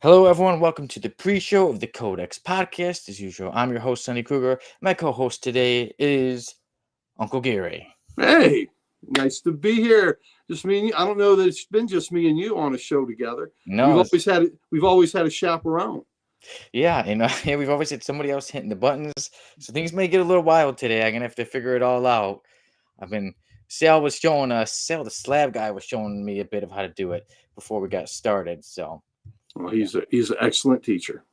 Hello, everyone. Welcome to the pre-show of the Codex podcast. As usual, I'm your host, Sonny Kruger. My co-host today is Uncle Gary. Hey, nice to be here. Just me and you. I don't know that it's been just me and you on a show together. No, We've always had a chaperone. yeah, and yeah, we've always had somebody else hitting the buttons, so things may get a little wild today. I'm gonna have to figure it all out. I've been Sal, the slab guy, was showing me a bit of how to do it before we got started. So Well, he's an excellent teacher.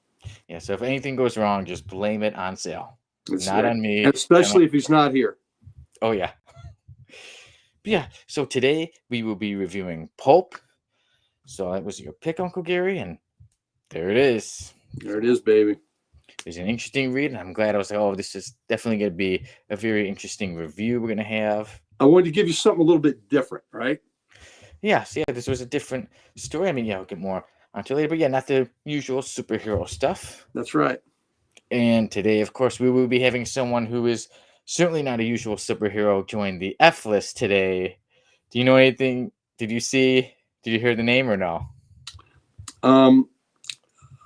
yeah, so if anything goes wrong, just blame it on Sal, It's, not on me. and especially if he's not here. Oh yeah. But yeah, so today we will be reviewing Pulp. So that was your pick, Uncle Gary, and there it is. There it is, baby. It's an interesting read, and I'm glad. I was like, oh, this is definitely going to be a very interesting review we're going to have. I wanted to give you something a little bit different, right? Yes, yeah, this was a different story. I mean, yeah, we'll get more onto it later, but yeah, not the usual superhero stuff. That's right. And today, of course, we will be having someone who is certainly not a usual superhero join the F list today. Do you know anything? Did you hear the name or no?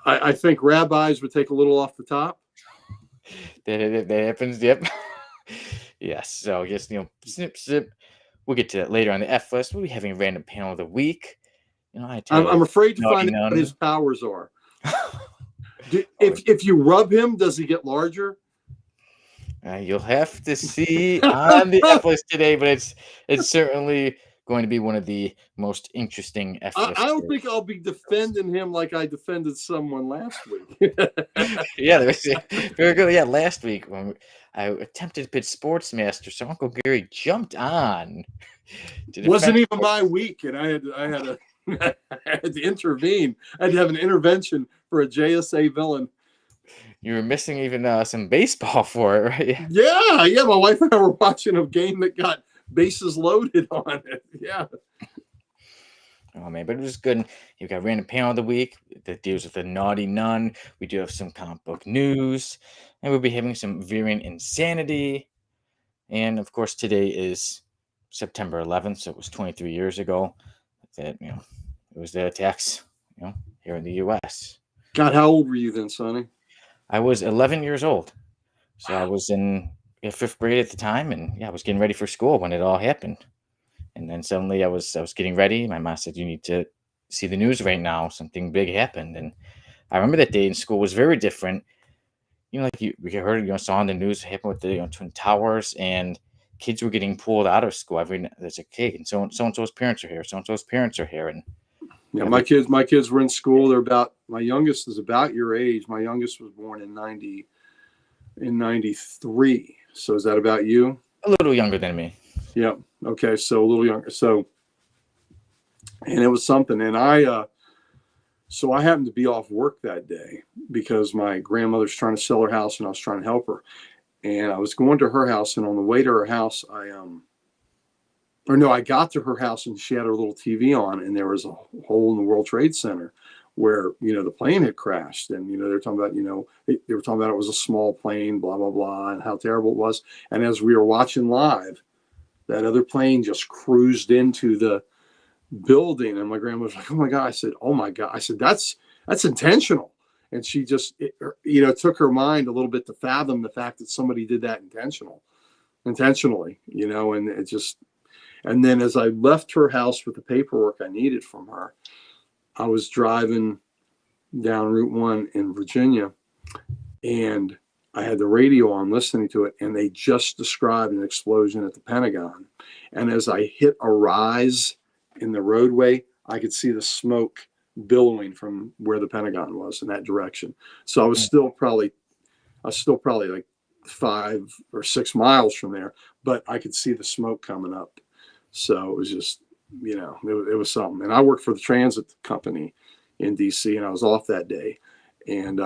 I think rabbis would take a little off the top. That happens, yep. Yes, so just, snip, snip. We'll get to that later on the F list. We'll be having a random panel of the week. I'm afraid to find out none. what his powers are. If you rub him, does he get larger? You'll have to see on the F list today, but it's certainly going to be one of the most interesting F lists. I don't think I'll be defending him like I defended someone last week. Yeah, very good. Yeah, last week when I attempted to pitch Sportsmaster, so Uncle Gary jumped on. Wasn't even my week, and I had to intervene. I had to have an intervention for a JSA villain. You were missing even some baseball for it, right? Yeah. My wife and I were watching a game that got bases loaded on it. Yeah. Oh man, but it was good. You've got random panel of the week that deals with the naughty nun. We do have some comic book news, and we'll be having some variant insanity. And of course, today is September 11th, so it was 23 years ago that it was the attacks, here in the U.S. God, how old were you then, Sonny? I was 11 years old, so I was in fifth grade at the time, and I was getting ready for school when it all happened. And then suddenly I was getting ready. My mom said, "You need to see the news right now. Something big happened." And I remember that day in school was very different. We heard, saw on the news happen with the Twin Towers, and kids were getting pulled out of school. There's a kid, and so and so's parents are here. So and so's parents are here, and yeah, my kids were in school. My youngest is about your age. My youngest was born in 93. So is that about you? A little younger than me. Yeah. Okay. So a little younger. So, and it was something. And I happened to be off work that day because my grandmother's trying to sell her house and I was trying to help her. And I was going to her house, and on the way to her house, I got to her house and she had her little TV on, and there was a hole in the World Trade Center where, the plane had crashed. And, they were talking about, they were talking about it was a small plane, blah, blah, blah, and how terrible it was. And as we were watching live, that other plane just cruised into the building. And my grandma was like, "Oh my God." I said, "Oh my God." I said, that's intentional. And she just, it took her mind a little bit to fathom the fact that somebody did that intentionally, and it just, and then as I left her house with the paperwork I needed from her, I was driving down Route 1 in Virginia, and I had the radio on listening to it, and they just described an explosion at the Pentagon. And as I hit a rise in the roadway, I could see the smoke billowing from where the Pentagon was in that direction. So I was still probably like 5 or 6 miles from there, but I could see the smoke coming up. So it was just, it was something. And I worked for the transit company in DC, and I was off that day. And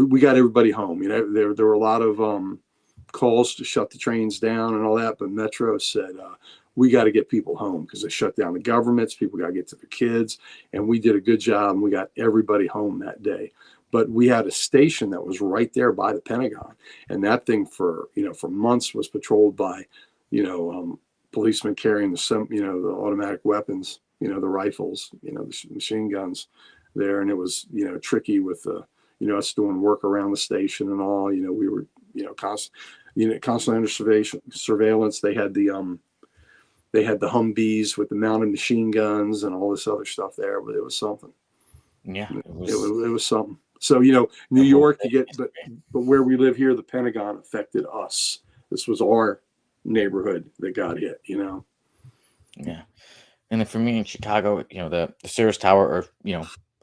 we got everybody home. There were a lot of calls to shut the trains down and all that, but Metro said, we got to get people home because they shut down the governments. People got to get to their kids. And we did a good job, and we got everybody home that day. But we had a station that was right there by the Pentagon. And that thing for months was patrolled by, policemen carrying the automatic weapons, the rifles, the machine guns. there, and it was, tricky with us doing work around the station and all. We were, constantly under surveillance. They had the Humvees with the mounted machine guns and all this other stuff there, but it was something. Yeah, It it was was something. So, New the whole York, thing. but where we live here, the Pentagon affected us. This was our neighborhood that got hit, Yeah. And then for me in Chicago, the Sears Tower, or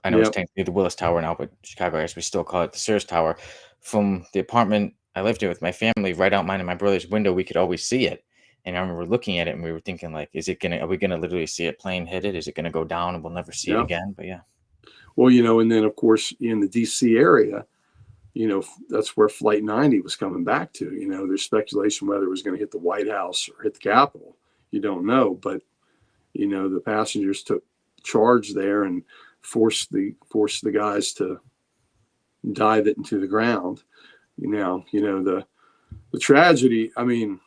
I know it's Yep. technically the Willis Tower now, but Chicago, I guess we still call it the Sears Tower. From the apartment I lived in with my family, right out mine and my brother's window, we could always see it. And I remember looking at it and we were thinking, like, are we gonna literally see it plane hit it? Is it gonna go down and we'll never see it Yeah. again? But yeah. Well, and then of course in the DC area, that's where Flight 90 was coming back to. There's speculation whether it was going to hit the White House or hit the Capitol. You don't know, but the passengers took charge there and forced the guys to dive it into the ground. The tragedy. I mean,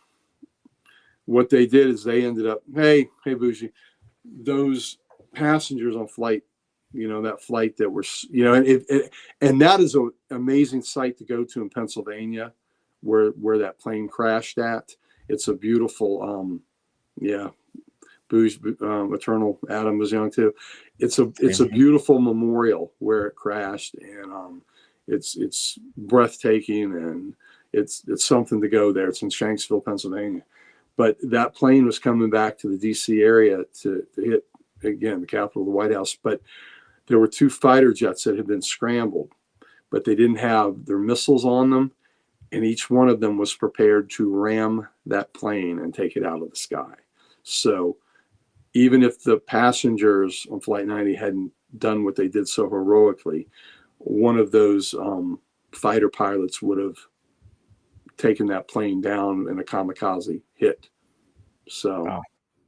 what they did is they ended up, hey, Bougie, those passengers on flight, that flight that were, and that is an amazing site to go to in Pennsylvania, where that plane crashed at. It's a beautiful, Bougie, Eternal Adam was young too. It's a beautiful memorial where it crashed, and it's breathtaking, and it's something to go there. It's in Shanksville, Pennsylvania. But that plane was coming back to the D.C. area to hit, again, the Capitol, the White House. But there were 2 fighter jets that had been scrambled, but they didn't have their missiles on them. And each one of them was prepared to ram that plane and take it out of the sky. So even if the passengers on Flight 90 hadn't done what they did so heroically, one of those fighter pilots would have taken that plane down in a kamikaze hit. So, Wow.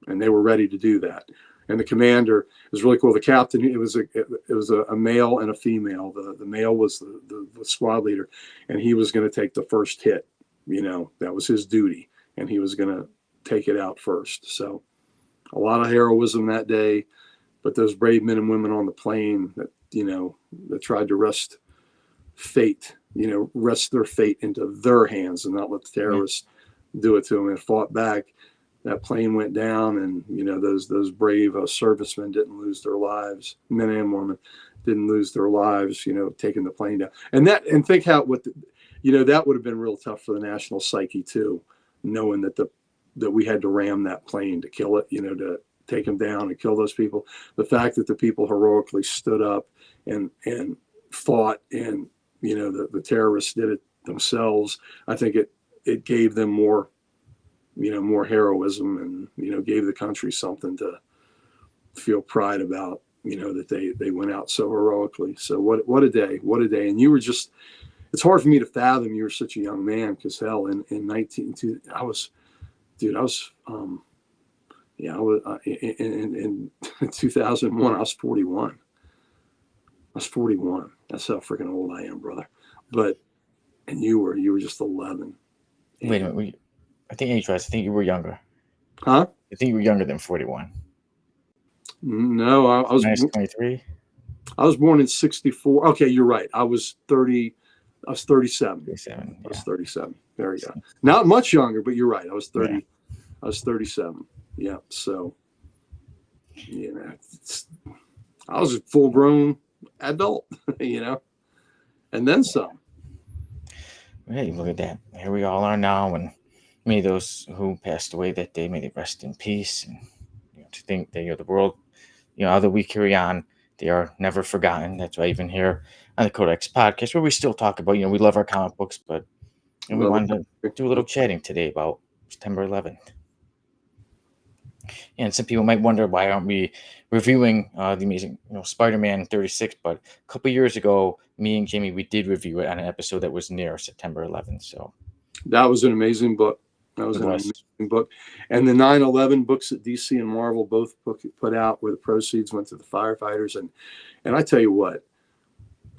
and they were ready to do that. And the commander was really cool. The captain, it was a male and a female. The male was the squad leader, and he was going to take the first hit. That was his duty, and he was going to take it out first. So, a lot of heroism that day. But those brave men and women on the plane that that tried to wrest their fate into their hands and not let the terrorists do it to them, and fought back. That plane went down, and those brave servicemen didn't lose their lives. Men and women didn't lose their lives. Taking the plane down, and think how that would have been real tough for the national psyche too, knowing that we had to ram that plane to kill it. To take them down and kill those people. The fact that the people heroically stood up and fought, and the terrorists did it themselves. I think it gave them more heroism, and gave the country something to feel pride about, that they went out so heroically. So what a day. And you were just, it's hard for me to fathom you were such a young man, because hell, in I was in 2001 I was 41. That's how freaking old I am, brother. And you were just 11. Wait a minute. I think age-wise, I think you were younger. Huh? I think you were younger than 41. No, I was 23. I was born in 64. Okay, you're right. I was 30. I was 37. 37. I was 37. There you go. Not much younger, but you're right. I was 30. Yeah. I was 37. Yeah. So, I was a full-grown adult, and then some. Hey, look at that. Here we all are now, and may those who passed away that day, may they rest in peace. And to think that the world, although we carry on, they are never forgotten. That's why even here on the Codex podcast, where we still talk about, we love our comic books, but we wanted to do a little chatting today about September 11th. And some people might wonder, why aren't we reviewing the amazing, Spider-Man 36? But a couple years ago, me and Jamie, we did review it on an episode that was near September 11th. So that was an amazing book. Amazing book. And the 9/11 books that DC and Marvel both put out, where the proceeds went to the firefighters. And I tell you what,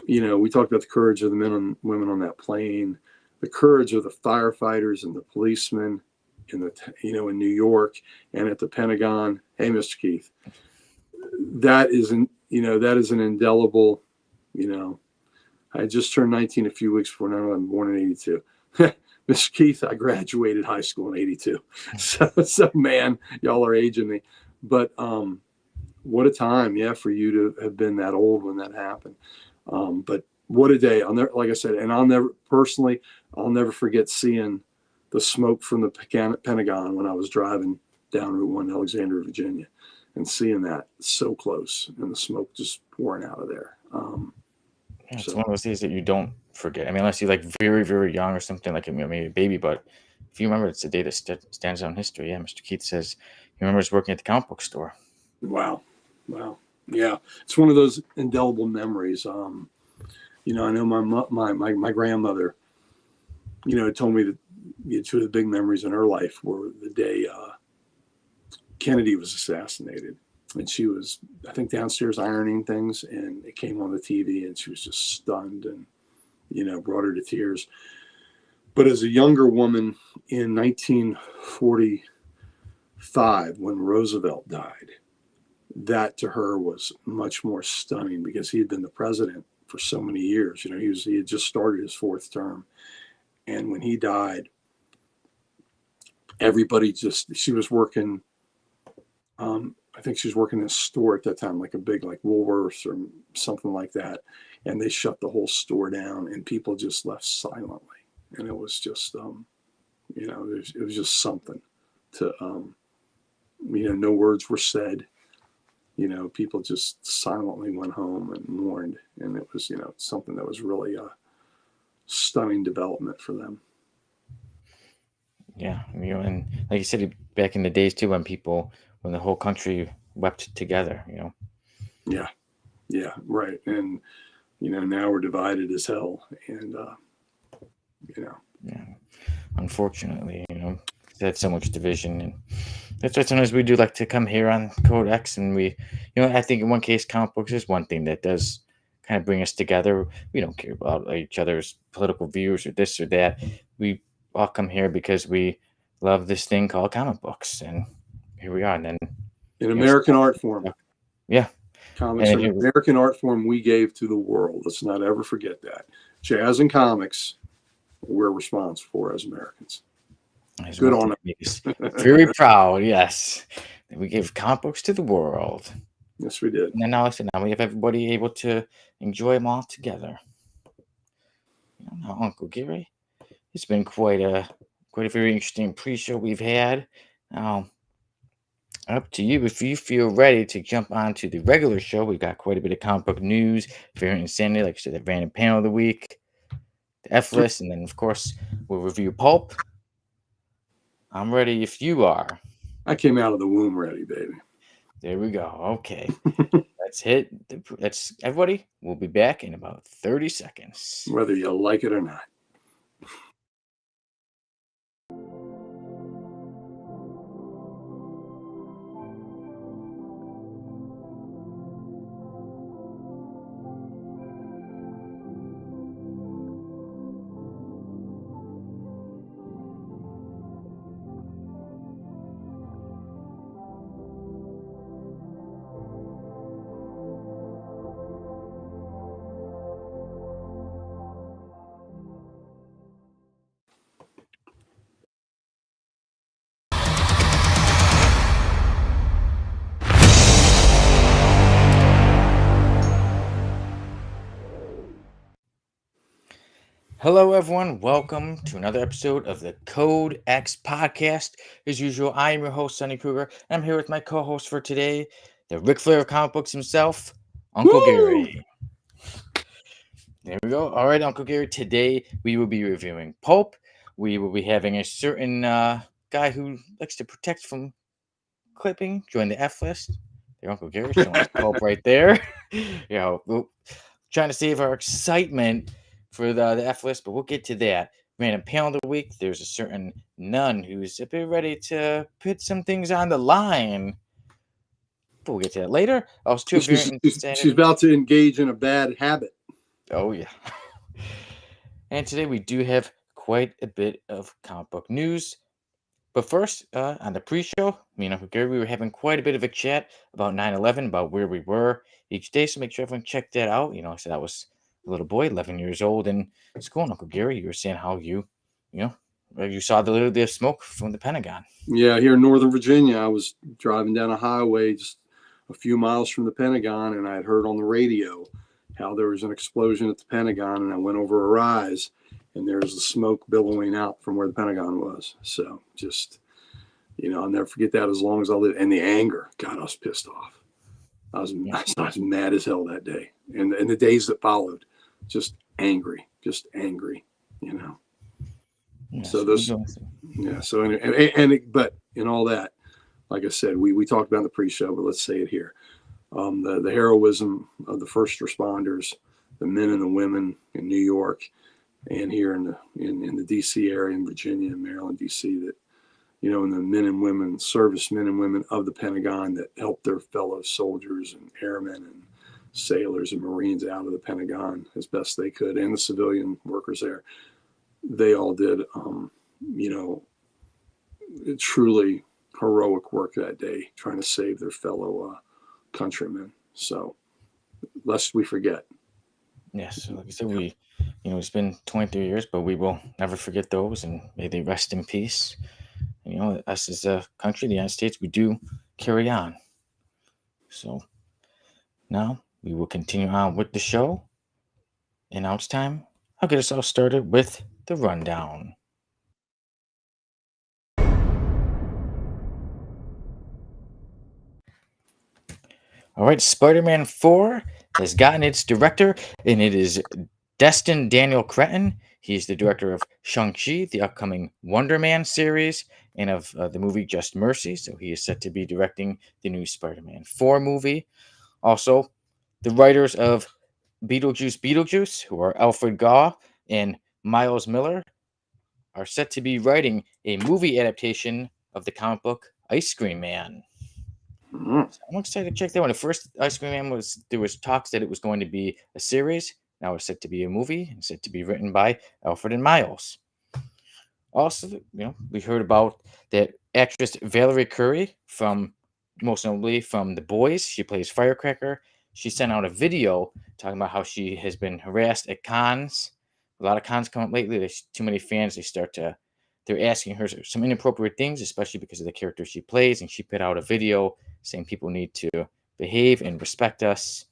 we talked about the courage of the men and women on that plane, the courage of the firefighters and the policemen in New York and at the Pentagon. Hey, Mr. Keith, that is that is an indelible, you know, I just turned 19 a few weeks before 9/11. I'm born in 82. Mr. Keith, I graduated high school in 82. So man, y'all are aging me. But what a time, yeah, for you to have been that old when that happened. But what a day. I'll never, like I said, and I'll never forget seeing the smoke from the Pentagon when I was driving down Route 1 Alexandria, Virginia, and seeing that so close and the smoke just pouring out of there. It's So one of those days that you don't forget. I mean, unless you're like very, very young or something, like maybe a baby. But if you remember, it's a day that stands out in history. Yeah, Mr. Keith says he remembers working at the comic book store. wow, wow, yeah, it's one of those indelible memories. I know my grandmother, told me that two of the big memories in her life were the day Kennedy was assassinated. And she was, I think, downstairs ironing things, and it came on the TV, and she was just stunned and, brought her to tears. But as a younger woman in 1945, when Roosevelt died, that to her was much more stunning because he had been the president for so many years. He had just started his fourth term. And when he died, she was working, I think she was working in a store at that time, like a big, like Woolworths or something like that. And they shut the whole store down and people just left silently. And it was just, it was just something to, no words were said. People just silently went home and mourned. And it was, something that was really a stunning development for them. Yeah, and like you said, back in the days too, when the whole country wept together. Yeah. Yeah. Right. And, now we're divided as hell. And, Yeah, unfortunately, there's so much division, and that's why sometimes we do like to come here on Codex, and I think in one case, comic books is one thing that does kind of bring us together. We don't care about each other's political views or this or that. We all come here because we love this thing called comic books, and here we are. And then an American art form. Yeah. Comics are an American art form we gave to the world. Let's not ever forget that. Jazz and comics, we're responsible for as Americans. Good on us. Very proud, yes. We gave comic books to the world. Yes, we did. And now we have everybody able to enjoy them all together. Now, Uncle Gary, it's been quite a very interesting pre-show we've had. Now, up to you. If you feel ready to jump onto the regular show, we've got quite a bit of comic book news, Variant Insanity, like I said, the random panel of the week, the F list, and then of course we'll review Pulp. I'm ready if you are. I came out of the womb ready, baby. There we go. Okay. Let's everybody. We'll be back in about 30 seconds. Whether you like it or not. Hello, everyone. Welcome to another episode of the Code X podcast. As usual, I am your host, Sonny Kruger, and I'm here with my co-host for today, the Ric Flair of comic books himself, Uncle Gary. There we go. All right, Uncle Gary. Today we will be reviewing Pulp. We will be having a certain guy who likes to protect from clipping join the F list. There, Uncle Gary showing us Pulp right there. We're trying to save our excitement for the F list, but we'll get to that. Random panel of the week. There's a certain nun who's a bit ready to put some things on the line. But we'll get to that later. She's about to engage in a bad habit. Oh, yeah. And today we do have quite a bit of comic book news. But first, on the pre-show, me and Uncle Gary, we were having quite a bit of a chat about 9/11, about where we were each day. So make sure everyone checked that out. So that was a little boy, 11 years old in school. And Uncle Gary, you were saying how you know, you saw the little bit of smoke from the Pentagon. Yeah, here in Northern Virginia, I was driving down a highway just a few miles from the Pentagon, and I had heard on the radio how there was an explosion at the Pentagon, and I went over a rise, and there was the smoke billowing out from where the Pentagon was. So just, I'll never forget that as long as I live. And the anger, God, I was pissed off. I was, Yeah. I was mad as hell that day, and the days that followed, just angry, Yeah, So so we're those, doing yeah. So but in all that, like I said, we talked about in the pre-show, but let's say it here. The heroism of the first responders, the men and the women in New York and here in the DC area, in Virginia and Maryland, DC, that, and the men and women, service men and women of the Pentagon that helped their fellow soldiers and airmen and sailors and Marines out of the Pentagon as best they could, and the civilian workers there. They all did, truly heroic work that day, trying to save their fellow countrymen. So, lest we forget. Yes, so like I said, it's been 23 years, but we will never forget those, and may they rest in peace. And, us as a country, the United States, we do carry on. So now we will continue on with the show. And now it's time. I'll get us all started with the rundown. All right, Spider Man 4 has gotten its director, and it is Destin Daniel Cretton. He's the director of Shang-Chi, the upcoming Wonder Man series, and of the movie Just Mercy. So he is set to be directing the new Spider Man 4 movie. Also, the writers of Beetlejuice, who are Alfred Gaw and Miles Miller, are set to be writing a movie adaptation of the comic book Ice Cream Man. Mm. So I'm excited to check that one. The first Ice Cream Man there was talks that it was going to be a series. Now it's set to be a movie and set to be written by Alfred and Miles. Also, we heard about that actress Valerie Curry from, most notably from The Boys. She plays Firecracker. She sent out a video talking about how she has been harassed at cons. A lot of cons come up lately. There's too many fans. They're asking her some inappropriate things, especially because of the character she plays. And she put out a video saying people need to behave and respect us.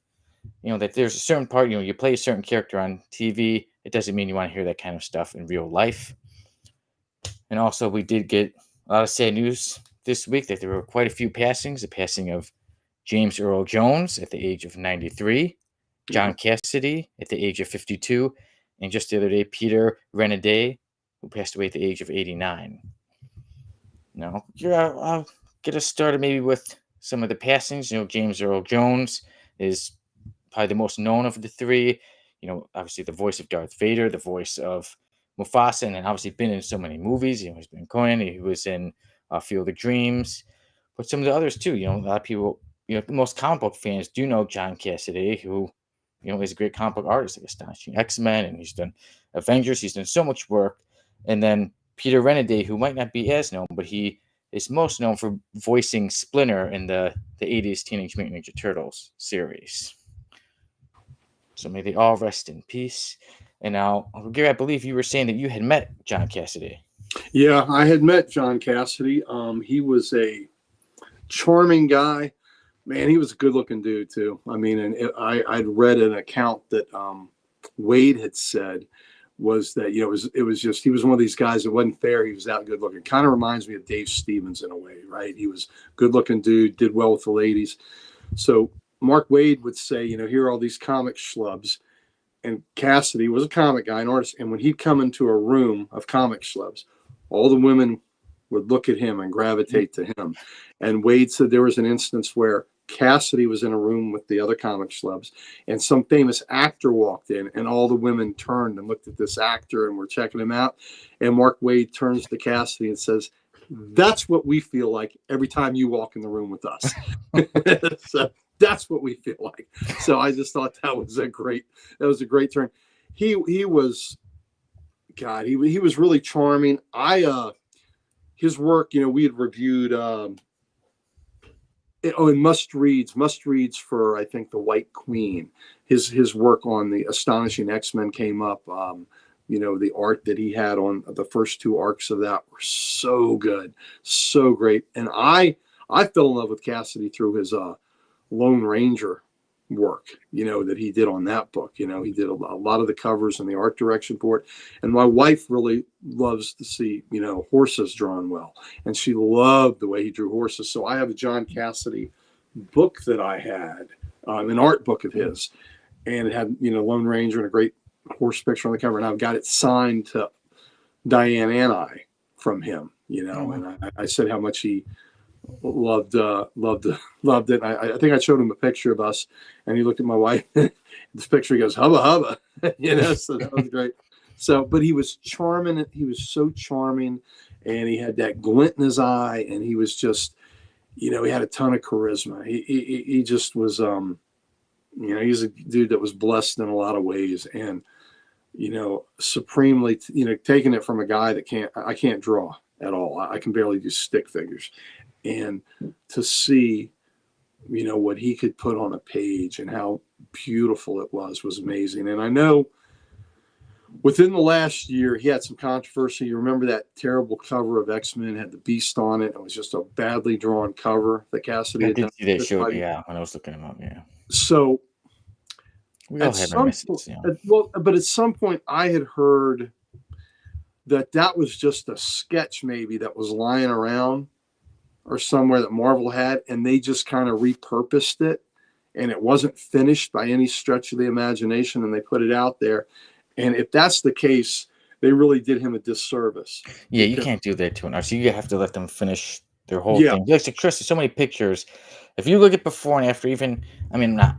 That there's a certain part, you play a certain character on TV. It doesn't mean you want to hear that kind of stuff in real life. And also, we did get a lot of sad news this week that there were quite a few passings. The passing of James Earl Jones at the age of 93, John Cassaday at the age of 52, and just the other day, Peter Renaday, who passed away at the age of 89. Now, I'll get us started maybe with some of the passings. James Earl Jones is probably the most known of the three. Obviously the voice of Darth Vader, the voice of Mufasa, and then obviously been in so many movies. He's been Conan. He was in Field of Dreams, but some of the others too. A lot of people, the most comic book fans do know John Cassaday, who, is a great comic book artist, like Astonishing X-Men, and he's done Avengers. He's done so much work. And then Peter Renaday, who might not be as known, but he is most known for voicing Splinter in the 80s Teenage Mutant Ninja Turtles series. So may they all rest in peace. And now, Uncle Gary, I believe you were saying that you had met John Cassaday. Yeah, I had met John Cassaday. He was a charming guy. Man, he was a good-looking dude too. I mean, and I'd read an account that Wade had said was that it was just he was one of these guys that wasn't fair. He was that good-looking. Kind of reminds me of Dave Stevens in a way, right? He was good-looking dude, did well with the ladies. So Mark Wade would say, here are all these comic schlubs. And Cassaday was a comic guy, an artist. And when he'd come into a room of comic schlubs, all the women would look at him and gravitate to him. And Wade said there was an instance where Cassaday was in a room with the other comic schlubs, and some famous actor walked in, and all the women turned and looked at this actor and were checking him out. And Mark Wade turns to Cassaday and says, "That's what we feel like every time you walk in the room with us." So that's what we feel like. So I just thought that was a great turn. He was, God, he was really charming. his work, we had reviewed. And must reads for, I think, the White Queen. His work on the Astonishing X-Men came up. The art that he had on the first two arcs of that were so good, so great. And I fell in love with Cassaday through his Lone Ranger work, that he did on that book. He did a lot of the covers and the art direction for it. And my wife really loves to see, horses drawn well. And she loved the way he drew horses. So I have a John Cassaday book that I had, an art book of his. And it had, Lone Ranger and a great horse picture on the cover. And I've got it signed to Diane and I from him, and I said how much he loved it. I think I showed him a picture of us, and he looked at my wife. This picture, he goes, "Hubba hubba," So that was great. So, but he was charming. He was so charming, and he had that glint in his eye, and he was just, he had a ton of charisma. He just was, he's a dude that was blessed in a lot of ways, and supremely, taking it from a guy that I can't draw at all. I can barely do stick figures. And to see, what he could put on a page and how beautiful it was amazing. And I know within the last year, he had some controversy. You remember that terrible cover of X-Men had the Beast on it. It was just a badly drawn cover that Cassaday I had did done. see that short, yeah, when I was looking him up, yeah. So we all have our misses, but at some point I had heard that was just a sketch maybe that was lying around or somewhere that Marvel had, and they just kind of repurposed it, and it wasn't finished by any stretch of the imagination, and they put it out there. And if that's the case, they really did him a disservice. Yeah, you can't do that to an artist. You have to let them finish their whole thing. Like Chris, there's so many pictures. If you look at before and after, even I'm not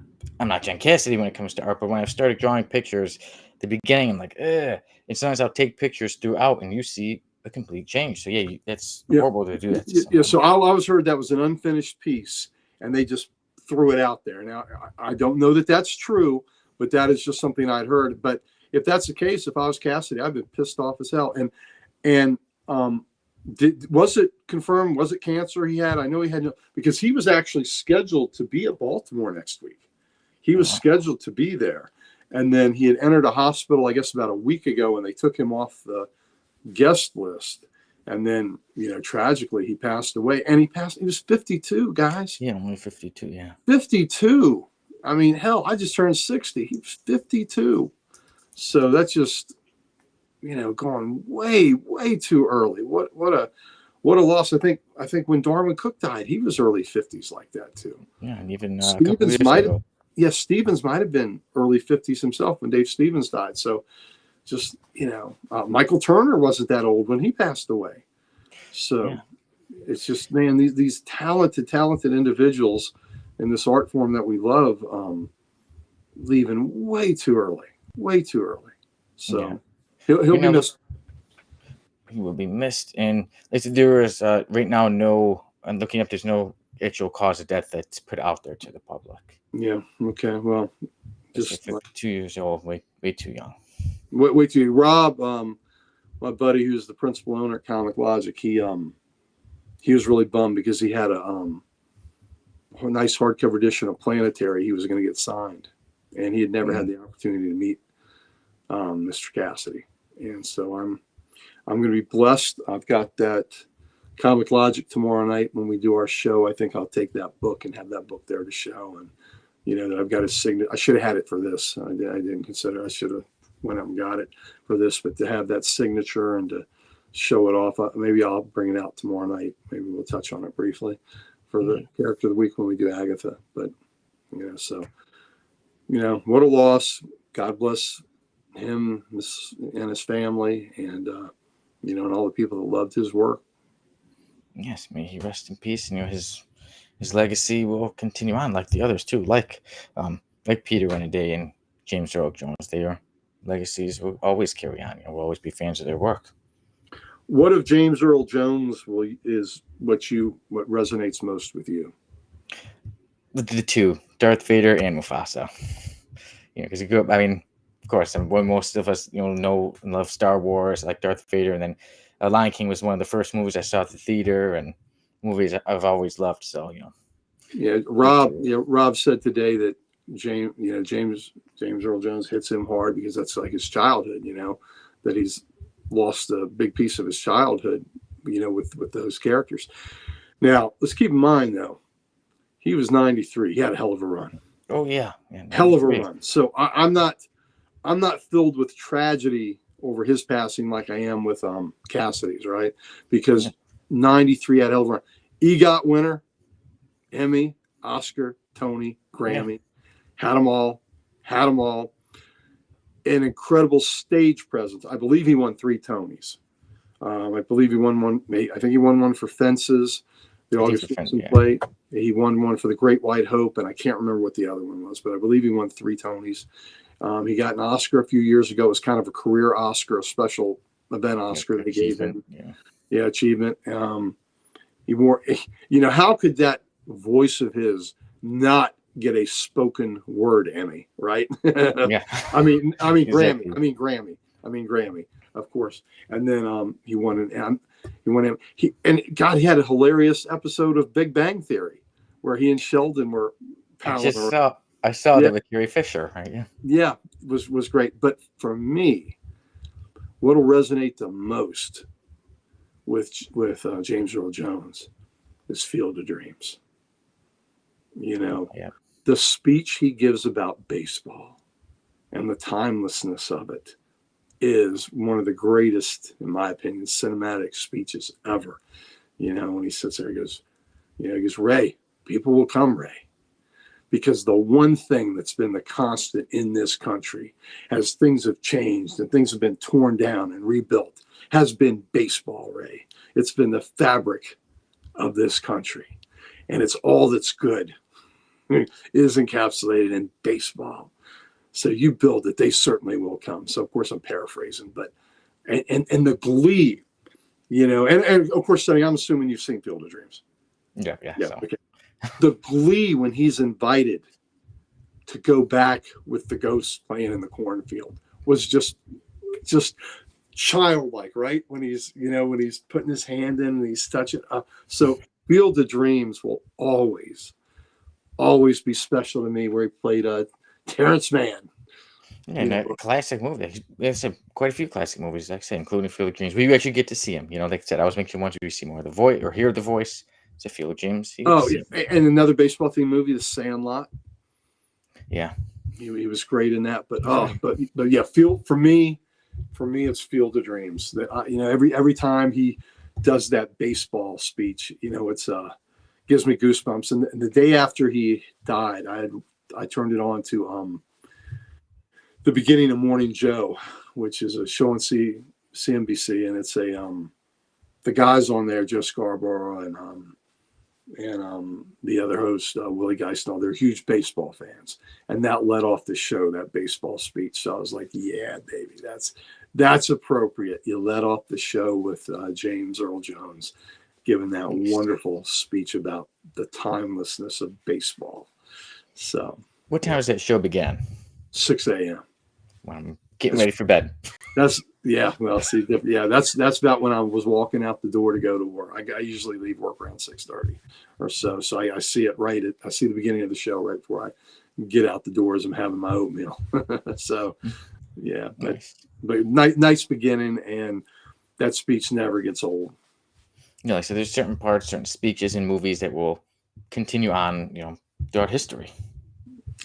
John Cassaday when it comes to art, but when I started drawing pictures, the beginning, I'm like, ugh. And sometimes I'll take pictures throughout, and you see a complete change. So yeah, that's horrible to do that to someone. Yeah, so I always heard that was an unfinished piece, and they just threw it out there. Now I don't know that that's true, but that is just something I'd heard. But if that's the case, if I was Cassaday, I'd been pissed off as hell. And was it confirmed? Was it cancer he had? I know he had, because he was actually scheduled to be at Baltimore next week. He was scheduled to be there, and then he had entered a hospital, I guess, about a week ago, and they took him off the guest list. And then, tragically, he passed away. And he was 52, guys. Yeah, only 52, yeah. 52. I mean, hell, I just turned 60. He was 52. So that's just, gone way, way too early. What a loss. I think when Darwin Cook died, he was early 50s like that too. Yeah, and even Stevens might have been early 50s himself when Dave Stevens died. So just, Michael Turner wasn't that old when he passed away. So it's just, man, these talented individuals in this art form that we love, leaving way too early. So he'll be missed. He will be missed. And there is right now I'm looking up, there's no actual cause of death that's put out there to the public. Yeah. Okay. Well, just 52 years old, way too young. Way too young. Rob, my buddy who's the principal owner at Comic Logic, he was really bummed because he had a nice hardcover edition of Planetary he was going to get signed, and he had never had the opportunity to meet Mr. Cassaday. And so I'm going to be blessed. I've got that Comic Logic tomorrow night when we do our show. I think I'll take that book and have that book there to show, and that I've got his signature. I should have had it for this. I didn't consider. I should have went up and got it for this, but to have that signature and to show it off, maybe I'll bring it out tomorrow night. Maybe we'll touch on it briefly for the character of the week when we do Agatha. But so what a loss. God bless him and his family, and and all the people that loved his work. Yes, may he rest in peace. And his legacy will continue on like the others too, like Peter Renaday and James Earl Jones. Their legacies will always carry on. We'll always be fans of their work. What of James Earl Jones is what resonates most with you? The two, Darth Vader and Mufasa. Because you grew up. I mean, of course, when most of us know and love Star Wars, like Darth Vader, and then Lion King was one of the first movies I saw at the theater, and movies I've always loved. So Yeah, Rob said today that James Earl Jones hits him hard because that's like his childhood. That he's lost a big piece of his childhood. With those characters. Now let's keep in mind though, he was 93. He had a hell of a run. Oh yeah, Hell of a run. So I'm not filled with tragedy over his passing like I am with Cassaday's, right? Because 93 had a hell of a run. EGOT winner, Emmy, Oscar, Tony, Grammy, had them all. An incredible stage presence. I believe he won 3 Tonys. I believe he won one. I think he won one for Fences, the August Wilson play. He won one for The Great White Hope, and I can't remember what the other one was, but I believe he won 3 Tonys. He got an Oscar a few years ago. It was kind of a career Oscar, a special event Oscar they gave him. Yeah, achievement. He wore. How could that voice of his not get a spoken word Emmy, right? Yeah. I mean Exactly. Grammy. I mean Grammy, of course. And then he won an he had a hilarious episode of Big Bang Theory where he and Sheldon were I saw that with Carrie Fisher, right? Yeah, was great. But for me, what'll resonate the most with James Earl Jones is Field of Dreams. The speech he gives about baseball and the timelessness of it is one of the greatest, in my opinion, cinematic speeches ever. When he sits there, he goes, Ray, people will come, Ray. Because the one thing that's been the constant in this country, as things have changed and things have been torn down and rebuilt, has been baseball, Ray. It's been the fabric of this country. And it's all that's good is encapsulated in baseball. So you build it, they certainly will come. So of course I'm paraphrasing, but and the glee, and of course, Sonny, I'm assuming you've seen Field of Dreams. Yeah. So. Okay. The glee when he's invited to go back with the ghosts playing in the cornfield was just childlike, right? When he's putting his hand in and he's touching. So Field of Dreams will always be special to me, where he played Terrence Mann. Yeah, and a classic movie. There's quite a few classic movies, like I said, including Field of Dreams. We actually get to see him. Like I said, I always make sure once we see more of the voice or hear the voice, it's a Field of Dreams. And another baseball themed movie, The Sandlot. Yeah, he was great in that. But yeah, for me, it's Field of Dreams. That every time he does that baseball speech, it's gives me goosebumps. And the day after he died, I turned it on to the beginning of Morning Joe, which is a show on CNBC, and it's the guys on there, Joe Scarborough and the other host, Willie Geisnall, they're huge baseball fans, and that led off the show, that baseball speech. So I was like, yeah, baby, that's appropriate. You let off the show with James Earl Jones giving that wonderful speech about the timelessness of baseball. So what time does that show begin? 6 a.m. When I'm getting ready for bed. That's about when I was walking out the door to go to work. I usually leave work around 6:30 or so. So I see it I see the beginning of the show right before I get out the door as I'm having my oatmeal. So yeah, Nice. but nice beginning, and that speech never gets old. So there's certain speeches in movies that will continue on, throughout history.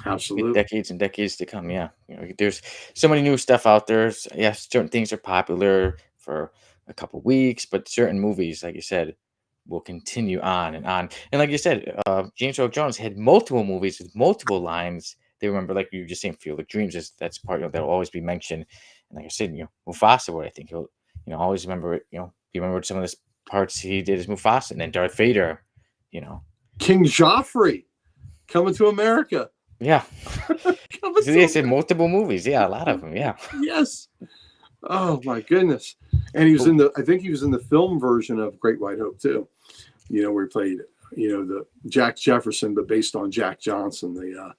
Absolutely. Decades and decades to come. Yeah. There's so many new stuff out there. Yes, certain things are popular for a couple weeks, but certain movies, like you said, will continue on and on. And like you said, James Earl Jones had multiple movies with multiple lines. They remember, like you were just saying, Field of Dreams, that's part that'll always be mentioned. And like I said, Mufasa, what I think he'll, always remember it. He remembered some of the parts he did as Mufasa, and then Darth Vader, King Joffrey coming to America. Yeah. So they said multiple movies. Yeah, a lot of them. Yeah. Yes. Oh my goodness. And he was I think he was in the film version of Great White Hope too. Where he played, the Jack Jefferson, but based on Jack Johnson, I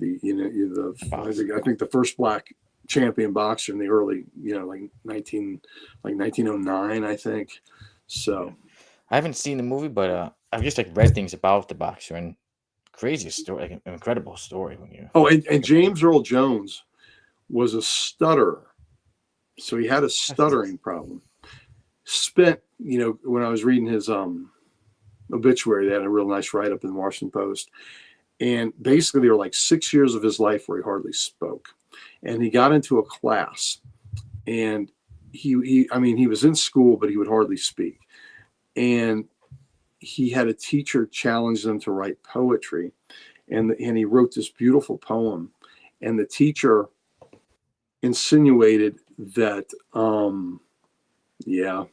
think the first black champion boxer in the early, like 1909, I think. Yeah. So, I haven't seen the movie, but I've just like read things about the boxer and crazy story, like an incredible story when you. oh, and James Earl Jones was a stutterer. So he had a stuttering problem. Spent, when I was reading his obituary, they had a real nice write up in the Washington Post. And basically, there were like 6 years of his life where he hardly spoke. And he got into a class, and he was in school, but he would hardly speak. And he had a teacher challenge them to write poetry, and he wrote this beautiful poem. And the teacher insinuated that, yeah,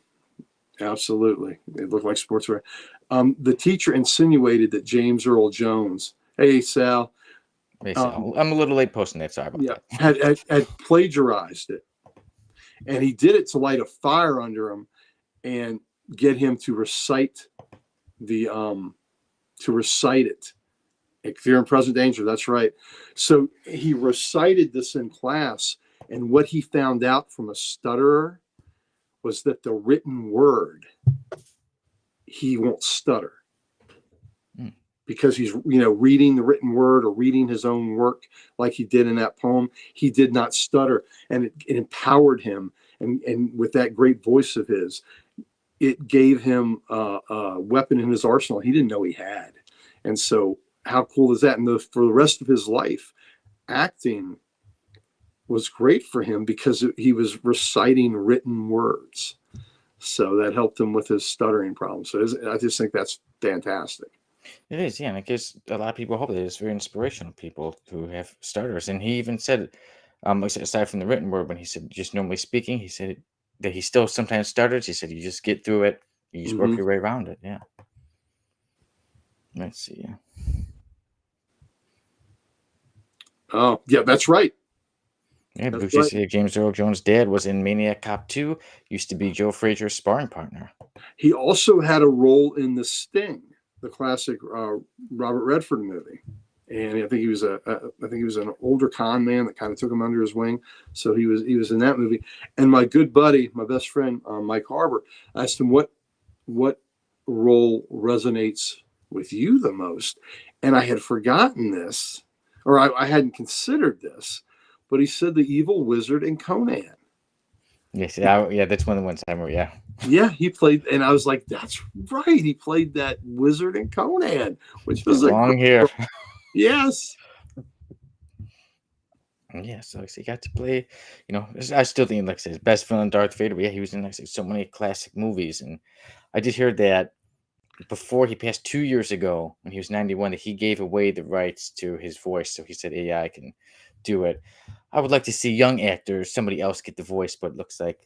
absolutely, it looked like sportswear. The teacher insinuated that James Earl Jones, hey Sal, I'm a little late posting that. Sorry about yeah, that. had plagiarized it, and he did it to light a fire under him and get him to recite it. If you're in present danger, that's right. So he recited this in class, and what he found out from a stutterer was that the written word, he won't stutter because he's reading the written word or reading his own work like he did in that poem. He did not stutter, and it empowered him. And with that great voice of his, it gave him a weapon in his arsenal he didn't know he had. And so how cool is that? And for the rest of his life, acting was great for him because he was reciting written words. So that helped him with his stuttering problem. So I just think that's fantastic. It is, yeah, and it gives a lot of people hope. That it's very inspirational, people who have stutters. And he even said, aside from the written word, when he said just normally speaking, he said that he still sometimes stutters. He said you just get through it, you just work your way around it. Yeah. Let's see. Yeah. Oh, yeah, that's right. Yeah, That's Bruce's right. James Earl Jones' dad was in Maniac Cop 2, used to be Joe Frazier's sparring partner. He also had a role in The Sting, the classic Robert Redford movie. And I think he was an older con man that kind of took him under his wing. So he was in that movie. And my good buddy, my best friend, Mike Harbor, asked him what role resonates with you the most. And I had forgotten this, or I hadn't considered this, but he said the evil wizard in Conan. Yes, yeah, that's one of the ones I remember. Yeah. Yeah, he played, and I was like, "That's right." He played that wizard in Conan, which was a long great hair. role. Yes. Yeah, so he got to play. I still think, like I said, his best villain, Darth Vader. But yeah, he was in, like I said, so many classic movies, and I did hear that before he passed 2 years ago, when he was 91, that he gave away the rights to his voice. So he said AI can do it. I would like to see young actors, somebody else get the voice, but it looks like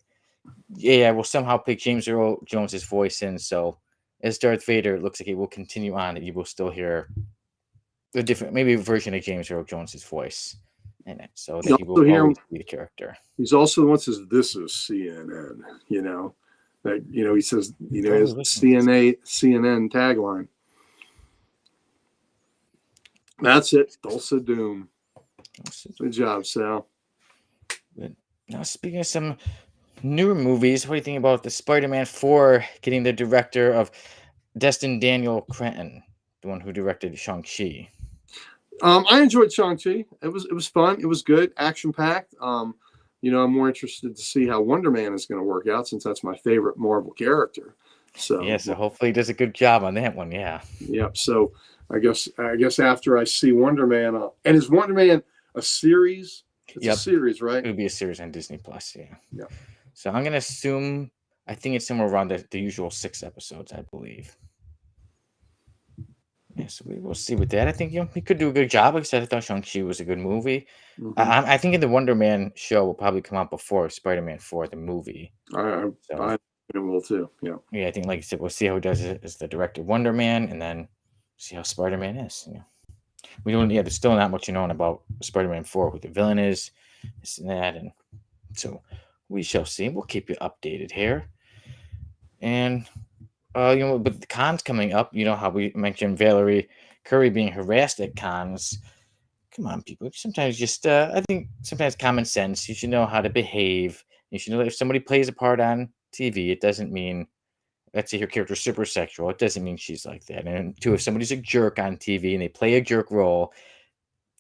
AI will somehow pick James Earl Jones's voice in. So as Darth Vader, it looks like it will continue on, that you will still hear a different, maybe a version of James Earl Jones's voice in it, so You that he also will hear him. always be the character. He's also the one that says, "This is CNN." That he says, his CNN tagline. That's it. Dulce Doom. Good job, Sal. But now, speaking of some newer movies, what do you think about the Spider-Man 4 getting the director of Destin Daniel Cretton, the one who directed Shang-Chi? I enjoyed Shang-Chi. It was fun. It was good, action packed. I'm more interested to see how Wonder Man is going to work out, since that's my favorite Marvel character. So Yeah, so hopefully he does a good job on that one. Yeah. Yep. So I guess after I see Wonder Man, and is Wonder Man a series? It's a series, right? It would be a series on Disney Plus. Yeah. Yeah. So I'm gonna assume. I think it's somewhere around the usual 6 episodes, I believe. Yeah, so we will see with that. I think he could do a good job. Like I said, I thought Shang-Chi was a good movie. Mm-hmm. I think the Wonder Man show will probably come out before Spider-Man 4, the movie. I will too. Yeah. Yeah, I think, like you said, we'll see how he does it as the director of Wonder Man, and then see how Spider-Man is. Yeah. We don't. Yeah, there's still not much known about Spider-Man 4, who the villain is, this and that, and so we shall see. We'll keep you updated here. And but the cons coming up, how we mentioned Valerie Curry being harassed at cons. Come on, people. Sometimes just, I think sometimes common sense. You should know how to behave. You should know that if somebody plays a part on TV, it doesn't mean, let's say her character's super sexual. It doesn't mean she's like that. And two, if somebody's a jerk on TV and they play a jerk role,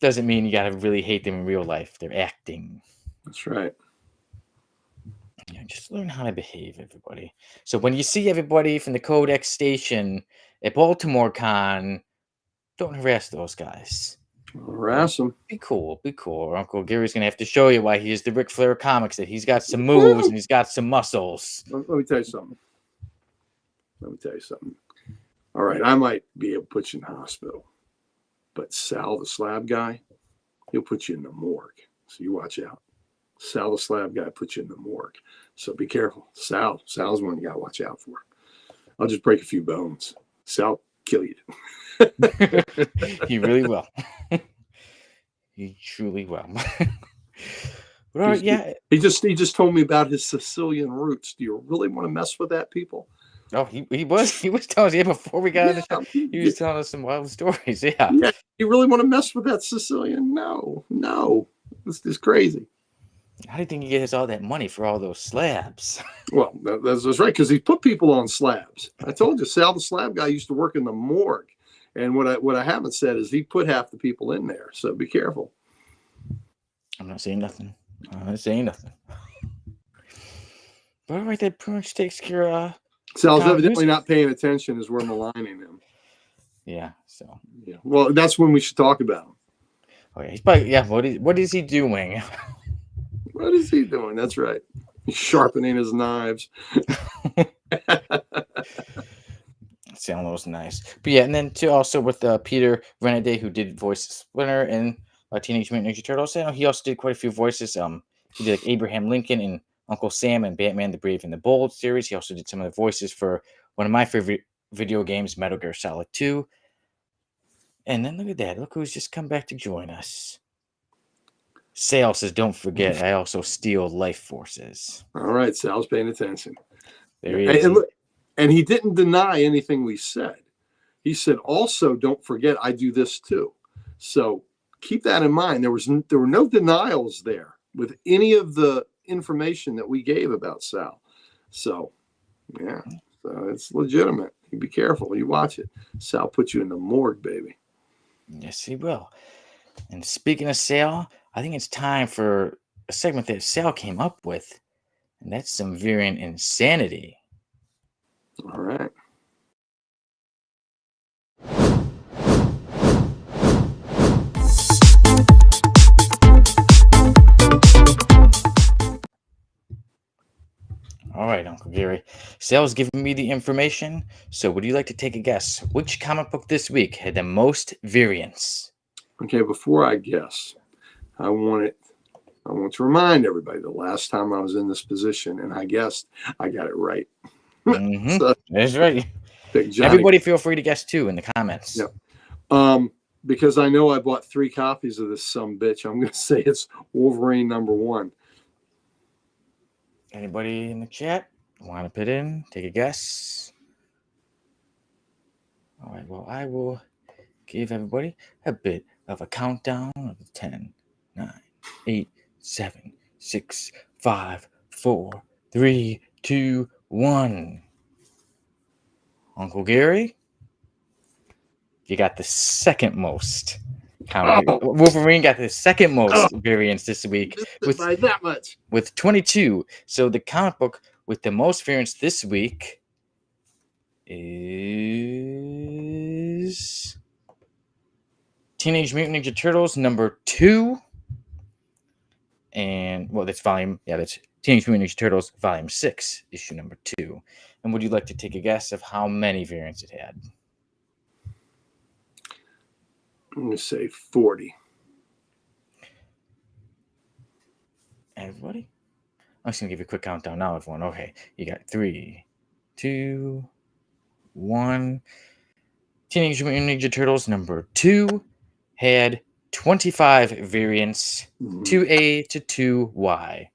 doesn't mean you got to really hate them in real life. They're acting. That's right. Yeah, just learn how to behave, everybody. So when you see everybody from the Codex station at Baltimore Con, don't harass those guys. Harass them. Be cool, be cool. Or Uncle Gary's gonna have to show you why he is the Ric Flair of comics. That he's got some moves and he's got some muscles. Let me tell you something. All right, I might be able to put you in the hospital, but Sal, the slab guy, he'll put you in the morgue. So you watch out. Sal, the slab guy, put you in the morgue. So be careful. Sal's one you gotta watch out for. I'll just break a few bones. Sal, kill you. He really will. He truly will. But all right, yeah. He just told me about his Sicilian roots. Do you really want to mess with that, people? Oh, he was telling us, yeah, before we got on the show, he was telling us some wild stories. Yeah. You really want to mess with that Sicilian? No. This is crazy. How do you think he gets all that money for all those slabs? Well, that's right, because he put people on slabs. I told you, Sal the slab guy used to work in the morgue. And what I haven't said is he put half the people in there. So be careful. I'm not saying nothing. But all right, that pretty much takes care of. Sal's evidently not paying attention as we're maligning him. Yeah. So. Yeah. Well, that's when we should talk about him. Oh yeah, he's probably, yeah. What is he doing? What is he doing? That's right. He's sharpening his knives. Sound those nice. But yeah, and then too also with Peter Renaday, who did voice Splinter in Teenage Mutant Ninja Turtles. He also did quite a few voices. He did like Abraham Lincoln and Uncle Sam and Batman the Brave and the Bold series. He also did some of the voices for one of my favorite video games, Metal Gear Solid 2. And then look at that. Look who's just come back to join us. Sal says, don't forget, I also steal life forces. All right, Sal's paying attention. There he is. And he didn't deny anything we said. He said, also, don't forget, I do this too. So keep that in mind. There were no denials there with any of the information that we gave about Sal. So, yeah, so it's legitimate. You be careful. You watch it. Sal put you in the morgue, baby. Yes, he will. And speaking of Sal, I think it's time for a segment that Sal came up with, and that's some variant insanity. All right. All right, Uncle Gary. Sal's giving me the information, so would you like to take a guess? Which comic book this week had the most variants? Okay, before I guess, I want to remind everybody the last time I was in this position and I guessed, I got it right. Mm-hmm. So, that's right. Everybody feel free to guess too in the comments. Yep. Because I know I bought 3 copies of this sumbitch, I'm going to say it's Wolverine #1. Anybody in the chat want to put in? Take a guess. All right. Well, I will give everybody a bit of a countdown of 10, 9, 8, 7, 6, 5, 4, 3, 2, 1. Uncle Gary, you got the second most. Wolverine got the second most variants this week by that much, with 22. So the comic book with the most variants this week is Teenage Mutant Ninja Turtles #2. And well, that's Teenage Mutant Ninja Turtles Volume 6, issue #2. And would you like to take a guess of how many variants it had? I'm going to say 40. Everybody? I'm just going to give you a quick countdown now, everyone. Okay, you got 3, 2, 1. Teenage Mutant Ninja Turtles #2 had 25 variants, 2A to 2Y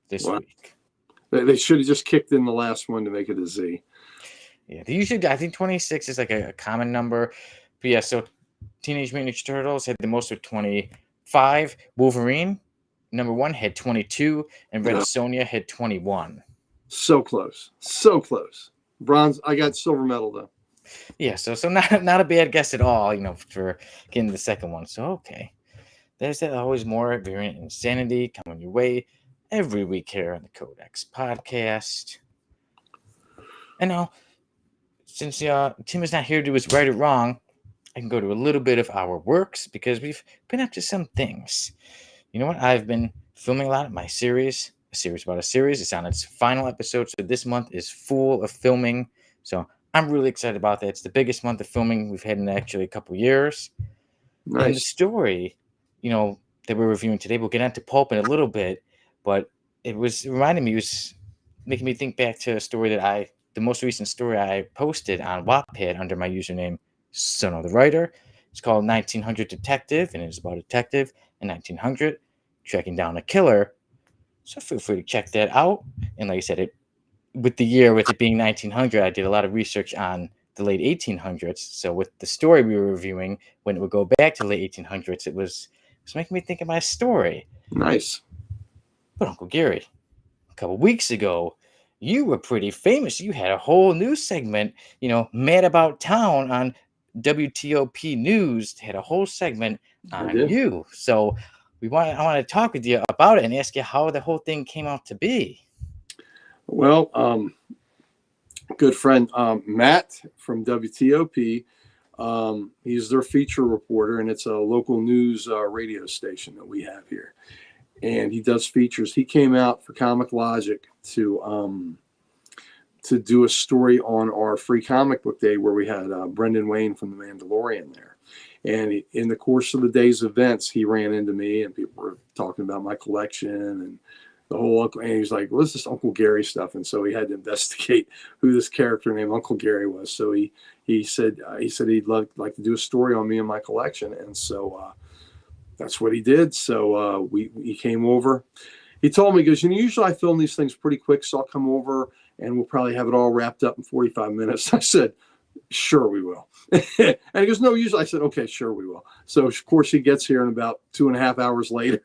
this week. They should have just kicked in the last one to make it a Z. Yeah, they usually, I think 26 is like a common number. But yeah, so Teenage Mutant Ninja Turtles had the most with 20. 5, Wolverine, number 1, had 22, and Red No, Sonja had 21. so close, so close. Bronze. I got silver medal though. Yeah, so not a bad guess at all, for getting the second one. So okay. There's that always more variant insanity coming your way every week here on the Codex podcast. And now, since Tim is not here to do his right or wrong, I can go to a little bit of our works because we've been up to some things. You know what? I've been filming a lot of my series, a series about a series. It's on its final episode, so this month is full of filming. So I'm really excited about that. It's the biggest month of filming we've had in actually a couple years. And the Nice. story, that we're reviewing today, we'll get into Pulp in a little bit, but it was making me think back to a story the most recent story I posted on Wattpad under my username, Son of the Writer. It's called 1900 Detective, and it's about a detective in 1900 tracking down a killer. So feel free to check that out. And like I said, with it being 1900, I did a lot of research on the late 1800s. So with the story we were reviewing, when it would go back to late 1800s, it was making me think of my story. Nice. But Uncle Gary, a couple weeks ago, you were pretty famous. You had a whole news segment, Mad About Town on WTOP News. Had a whole segment I on did. you. So I want to talk with you about it and ask you how the whole thing came out to be. Well, good friend Matt from WTOP. He's their feature reporter, and it's a local news radio station that we have here. And he does features. He came out for Comic Logic to do a story on our free comic book day where we had Brendan Wayne from The Mandalorian there. And in the course of the day's events, he ran into me, and people were talking about my collection and the whole uncle. And he's like, "What's this Uncle Gary stuff?" And so he had to investigate who this character named Uncle Gary was. So he said he'd like to do a story on me and my collection, and so that's what he did. So he came over. He told me, he goes, usually I film these things pretty quick, so I'll come over and we'll probably have it all wrapped up in 45 minutes. I said, sure we will. And he goes, no, usually. I said, okay, sure we will. So of course he gets here, and about 2.5 hours later,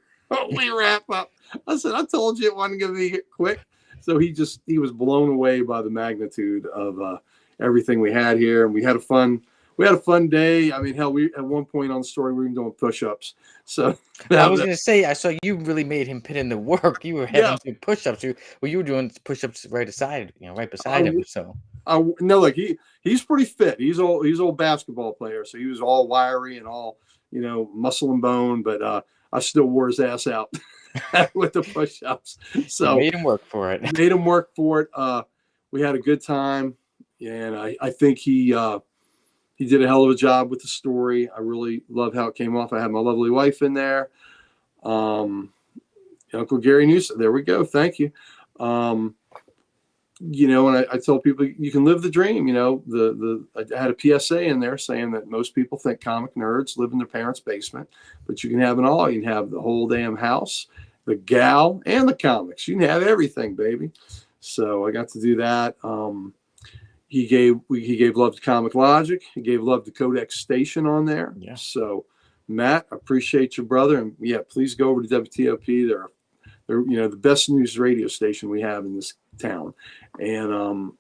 we wrap up. I said, I told you it wasn't going to be quick. So he was blown away by the magnitude of everything we had here, and we had a fun day. I mean, hell, we at one point on the story we were even doing push-ups. So I was gonna say, I saw you really made him put in the work. You were having to do push-ups. You were doing push-ups right beside him. So no, like he's pretty fit. He's old basketball player, so he was all wiry and all muscle and bone. But I still wore his ass out with the push-ups. So you made him work for it. Made him work for it. We had a good time, and I think he did a hell of a job with the story. I really love how it came off. I had my lovely wife in there. Uncle Gary Newsom. There we go. Thank you. And I tell people you can live the dream. I had a PSA in there saying that most people think comic nerds live in their parents' basement, but you can have it all. You can have the whole damn house, the gal, and the comics. You can have everything, baby. So I got to do that. He gave love to Comic Logic. He gave love to Codex Station on there. Yeah. So, Matt, I appreciate your brother, and yeah, please go over to WTOP. They're the best news radio station we have in this town, and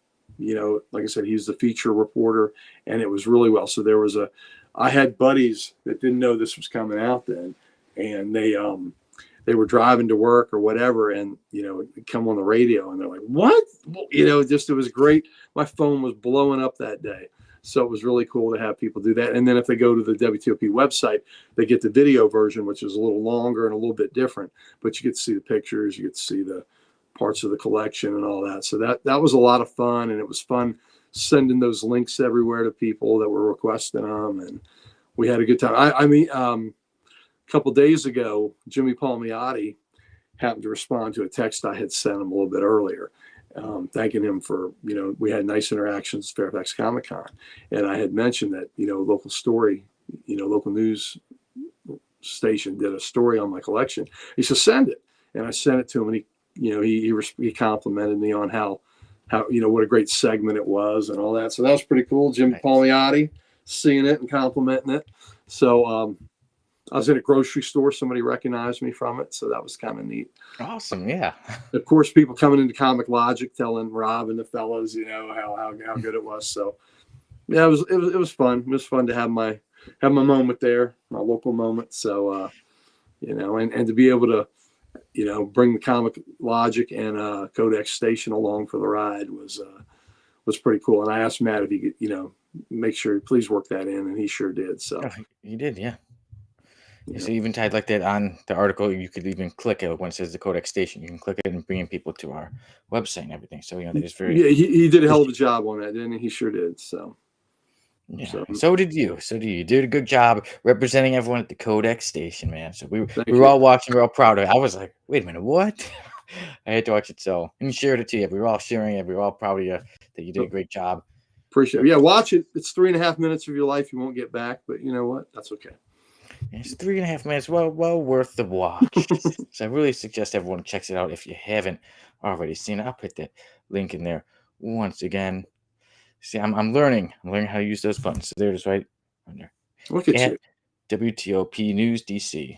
like I said, he's the feature reporter, and it was really well. So I had buddies that didn't know this was coming out then, and they were driving to work or whatever, and come on the radio, and they're like, "What?" It was great. My phone was blowing up that day, so it was really cool to have people do that. And then if they go to the WTOP website, they get the video version, which is a little longer and a little bit different, but you get to see the pictures, you get to see the parts of the collection and all that. So that was a lot of fun, and it was fun sending those links everywhere to people that were requesting them, and we had a good time. A couple days ago, Jimmy Palmiotti happened to respond to a text I had sent him a little bit earlier, thanking him for, we had nice interactions at Fairfax Comic Con. And I had mentioned that, local news station did a story on my collection. He said, send it. And I sent it to him, and he complimented me on how, what a great segment it was and all that. So that was pretty cool. Jimmy Palmiotti seeing it and complimenting it. So, I was in a grocery store. Somebody recognized me from it, so that was kind of neat. Awesome. Yeah. Of course, people coming into Comic Logic telling Rob and the fellas, how good it was. So yeah, it was fun. It was fun to have my moment there, my local moment. So and to be able to bring the Comic Logic and Codex Station along for the ride was pretty cool. And I asked Matt if he could make sure please work that in, and he sure did. So Oh, you did, yeah. yeah. So even tied like that on the article, you could even click it when it says the Codex Station. You can click it and bring people to our website and everything. So that is very. Yeah, he did a hell of a job on that, didn't he? He sure did. So Yeah. So did you. So did you. You did a good job representing everyone at the Codex Station, man. So we were all watching. We were all proud of it. I was like, wait a minute, what? I had to watch it. So and you shared it to you. We were all sharing it. We were all proud of you that you did a great job. Appreciate it. Yeah, watch it. It's 3.5 minutes of your life you won't get back, but you know what? That's okay. It's 3.5 minutes. Well worth the watch. So I really suggest everyone checks it out if you haven't already seen it. I'll put that link in there once again. See, I'm learning. I'm learning how to use those buttons. So there it is right under. Look at you. WTOP News DC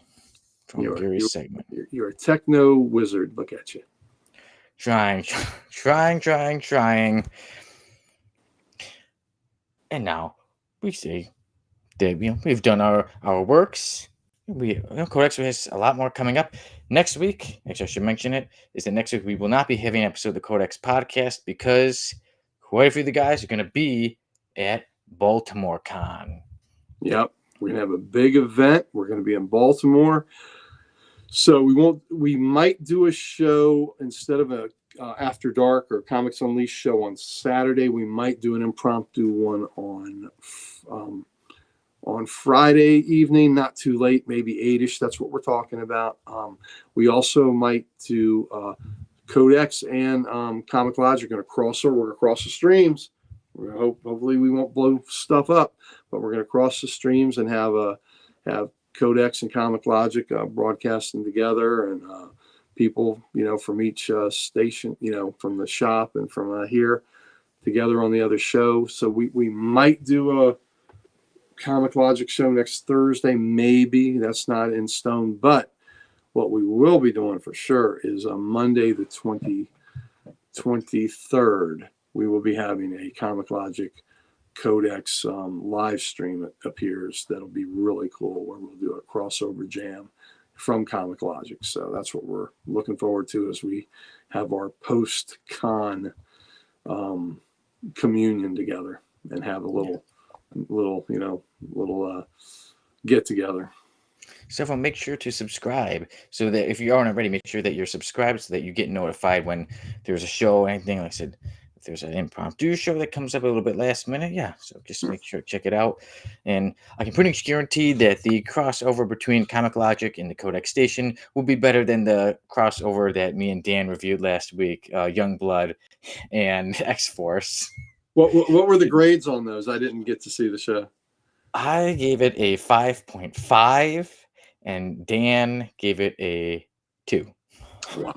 from Gary's segment. You're a techno wizard. Look at you. Trying. And now we see that we've done our works. Codex has a lot more coming up next week. Actually, I should mention it. Is that next week we will not be having an episode of the Codex podcast because quite a few of the guys are going to be at Baltimore Con. Yep, we're gonna have a big event. We're gonna be in Baltimore, so we might do a show instead of a After Dark or Comics Unleashed show on Saturday. We might do an impromptu one on Friday evening, not too late, maybe 8ish. That's what we're talking about. We also might do Codex and Comic Logic are going to cross over. We're going to cross the streams. Hopefully we won't blow stuff up, but we're going to cross the streams and have Codex and Comic Logic broadcasting together, and people from each station, from the shop and from here together on the other show. So we might do a Comic Logic show next Thursday, maybe. That's not in stone, but what we will be doing for sure is on Monday the 23rd, we will be having a Comic Logic Codex live stream. It appears that'll be really cool, where we'll do a crossover jam from Comic Logic. So that's what we're looking forward to as we have our post-con communion together and have a little get together. So everyone, make sure to subscribe so that if you aren't already, make sure that you're subscribed so that you get notified when there's a show or anything. Like I said, if there's an impromptu show that comes up a little bit last minute, so just make sure to check it out. And I can pretty much guarantee that the crossover between Comic Logic and the Codex Station will be better than the crossover that me and Dan reviewed last week, Youngblood and X-Force. What were the grades on those? I didn't get to see the show. I gave it a 5.5, and Dan gave it a 2. Wow.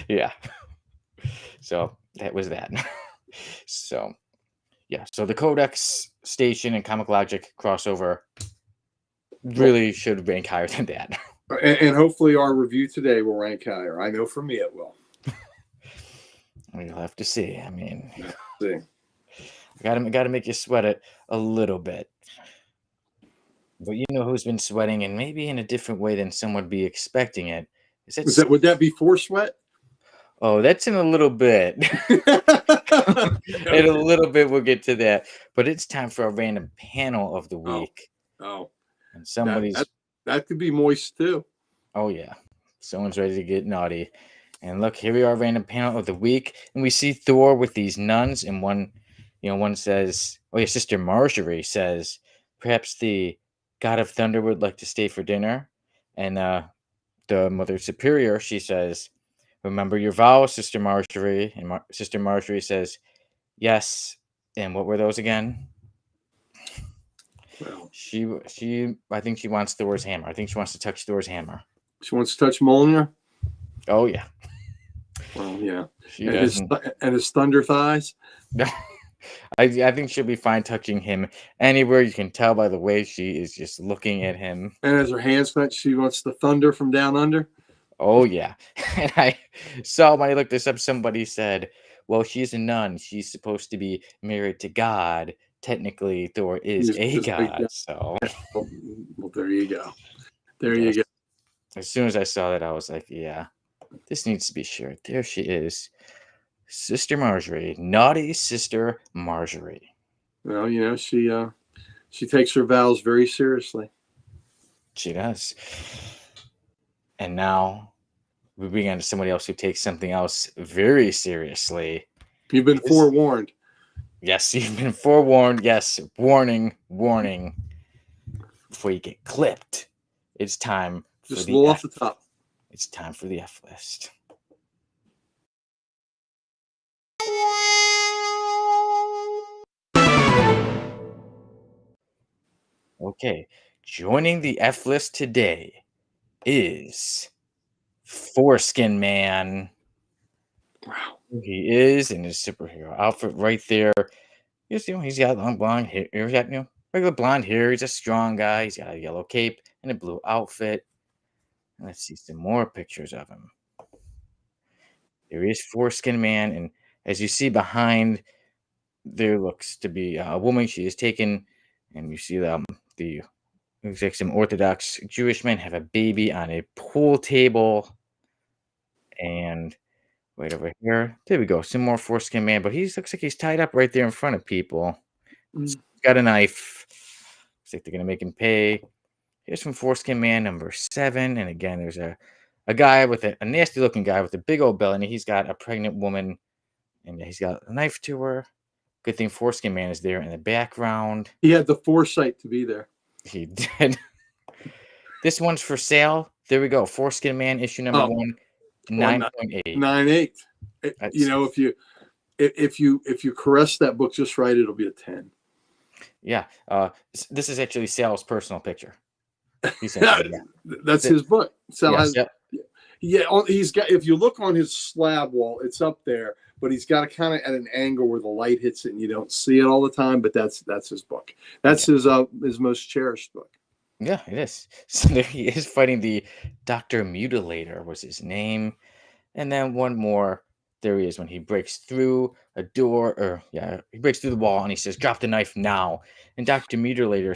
Yeah. So that was that. So the Codex Station and Comic Logic crossover really should rank higher than that. And hopefully our review today will rank higher. I know for me it will. We'll have to see. I mean, see. I gotta make you sweat it a little bit. But you know who's been sweating, and maybe in a different way than some would be expecting it? Would that be Force Sweat? Oh, that's in a little bit. In a little bit, we'll get to that. But it's time for a random panel of the week. Oh. And somebody's that could be moist too. Oh yeah. Someone's ready to get naughty. And look, here we are, random panel of the week, and we see Thor with these nuns, and one says, Sister Marjorie says, perhaps the God of Thunder would like to stay for dinner. And the Mother Superior, she says, remember your vows, Sister Marjorie. And Sister Marjorie says, yes. And what were those again? Well, I think she wants Thor's hammer. I think she wants to touch Thor's hammer. She wants to touch Mjolnir? Oh, yeah. Well, yeah. And his thunder thighs? I think she'll be fine touching him anywhere. You can tell by the way she is just looking at him. And as her hands went, she wants the thunder from down under. Oh yeah. And I saw when I looked this up, somebody said, well, she's a nun. She's supposed to be married to God. Technically, Thor is He's a just like, god. yeah, So well, there you go. There you yes. go. As soon as I saw that, I was like, yeah, this needs to be shared. There she is. Sister Marjorie. Naughty Sister Marjorie. Well, she takes her vows very seriously. She does. And now we bring on to somebody else who takes something else very seriously. You've been forewarned. Yes, you've been forewarned. Yes, warning, warning. Before you get clipped, it's time for Just a the little F. off the top. It's time for the F list. Okay, joining the F list today is Foreskin Man. Wow. He is in his superhero outfit right there. He's got long blonde hair. He's got, regular blonde hair. He's a strong guy. He's got a yellow cape and a blue outfit. Let's see some more pictures of him. There is Foreskin Man, and as you see behind, there looks to be a woman. She is taken, and you see the looks like some Orthodox Jewish men have a baby on a pool table, and right over here, there we go, some more Foreskin Man, but he looks like he's tied up right there in front of people. He's got a knife. Looks like they're gonna make him pay. Here's from Foreskin Man number 7, and again, there's a guy with a nasty looking guy with a big old belly, and he's got a pregnant woman, and he's got a knife to her. Good thing Foreskin Man is there in the background. He had the foresight to be there. He did. This one's for sale. There we go. Foreskin Man issue number 1, 9.8. 9.8. If you caress that book just right, it'll be a 10. Yeah. This is actually Sal's personal picture. That's his book. Sal yes, has, yep. Yeah, he's got. If you look on his slab wall, it's up there, but he's got it kind of at an angle where the light hits it, and you don't see it all the time. But that's his book. That's his most cherished book. Yeah, it is. So there he is fighting the Dr. Mutilator was his name. And then one more. There he is when he breaks through a door, he breaks through the wall and he says, drop the knife now. And Dr. Mutilator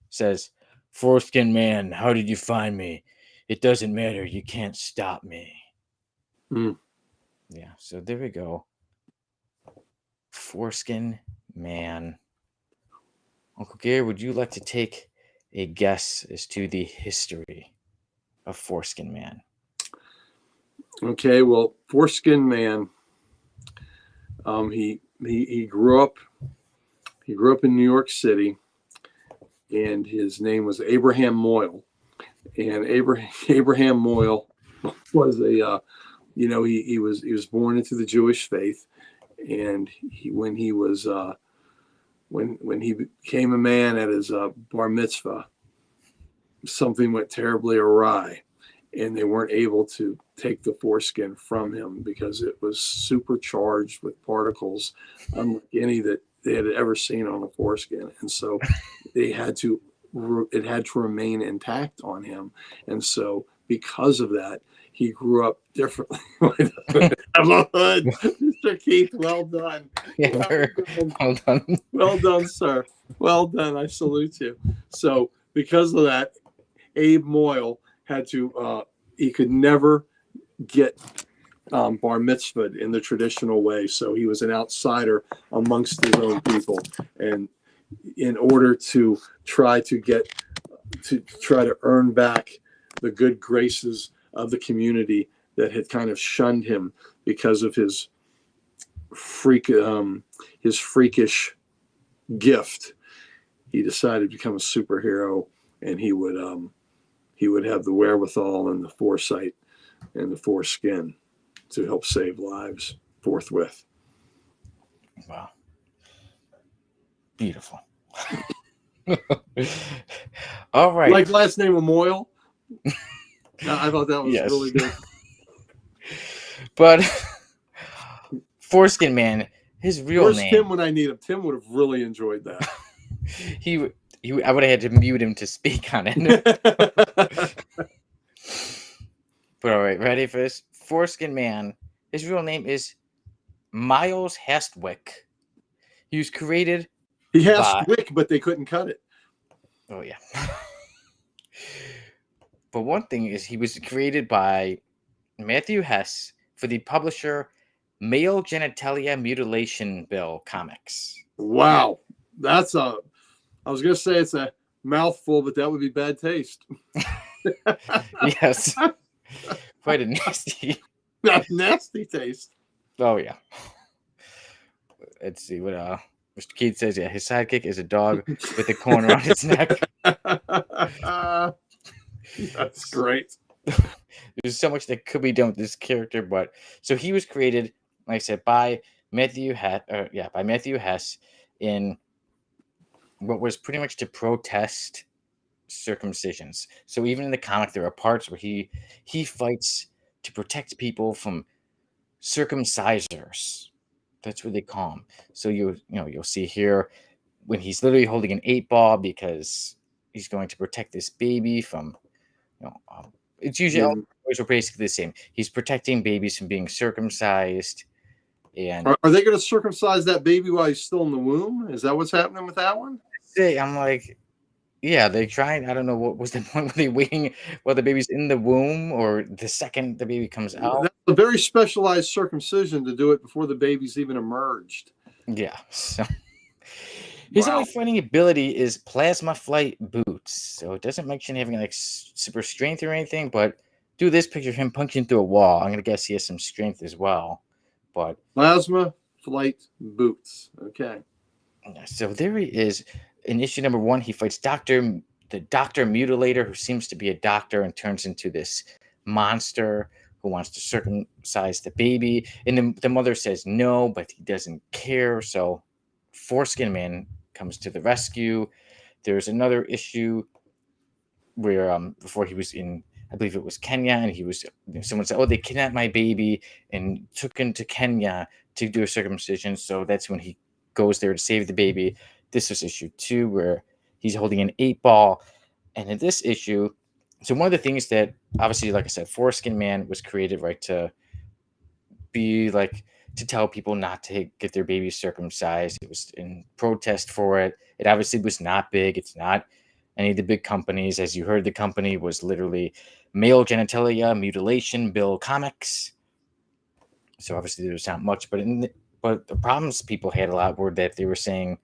says, Foreskin Man, how did you find me? It doesn't matter. You can't stop me. Yeah, so there we go. Foreskin Man. Uncle Gary, would you like to take a guess as to the history of Foreskin Man? Okay, well, Foreskin Man, he grew up in New York City, and his name was Abraham Moyle, and Abraham Moyle was he was born into the Jewish faith, and when he became a man at his bar mitzvah, something went terribly awry, and they weren't able to take the foreskin from him because it was supercharged with particles unlike any that they had ever seen on a foreskin. And so it had to remain intact on him. And so because of that, he grew up differently. Mr. Keith, well done. Yeah, well done. Well done, sir. Well done. I salute you. So because of that, Abe Moyle had to, he could never get bar mitzvahed in the traditional way. So he was an outsider amongst his own people. And in order to try to earn back the good graces of the community that had kind of shunned him because of his freakish gift, he decided to become a superhero, and he would have the wherewithal and the foresight and the foreskin to help save lives forthwith. Wow. Beautiful. All right. Like last name of Moyle. I thought that was really good. But Foreskin Man His real Where's Tim name. when I need him? Tim would have really enjoyed that. I would have had to mute him to speak on it. But all right, ready for this? Foreskin Man. His real name is Miles Hastwick. He was created He has by. wick, but they couldn't cut it. Oh yeah. But one thing is, he was created by Matthew Hess for the publisher Male Genitalia Mutilation Bill Comics. Wow, that's a. I was gonna say it's a mouthful, but that would be bad taste. Yes. Quite a nasty. Nasty taste. Oh yeah. Let's see what Mr. Keith says. Yeah, his sidekick is a dog with a corn around its neck. That's great. There's so much that could be done with this character, but so he was created, like I said, by Matthew Hess in what was pretty much to protest circumcisions. So even in the comic, there are parts where he fights to protect people from circumcisers. That's what they call them. So you'll see here when he's literally holding an 8-ball because he's going to protect this baby from, it's usually all toys are basically the same. He's protecting babies from being circumcised. And are they going to circumcise that baby while he's still in the womb? Is that what's happening with that one? I'm like, yeah, they tried. I don't know what was the point. Were they waiting while the baby's in the womb, or the second the baby comes out? That's a very specialized circumcision to do it before the baby's even emerged. Yeah. So his only fighting ability is plasma flight boots. So it doesn't mention having like super strength or anything, but do this picture of him punching through a wall. I'm gonna guess he has some strength as well. But plasma flight boots. Okay. So there he is. In issue number 1, he fights the Doctor Mutilator, who seems to be a doctor and turns into this monster who wants to circumcise the baby. And the mother says no, but he doesn't care. So Foreskin Man comes to the rescue. There's another issue where before he was in, I believe it was Kenya, and he was, someone said, oh, they kidnapped my baby and took him to Kenya to do a circumcision. So that's when he goes there to save the baby. This was issue 2 where he's holding an 8-ball. And in this issue, so one of the things that obviously, like I said, Foreskin Man was created, right, to be like, to tell people not to get their babies circumcised. It was in protest for it. It obviously was not big. It's not any of the big companies. As you heard, the company was literally Male Genitalia Mutilation Bill Comics. So obviously there's not much, but the problems people had a lot were that they were saying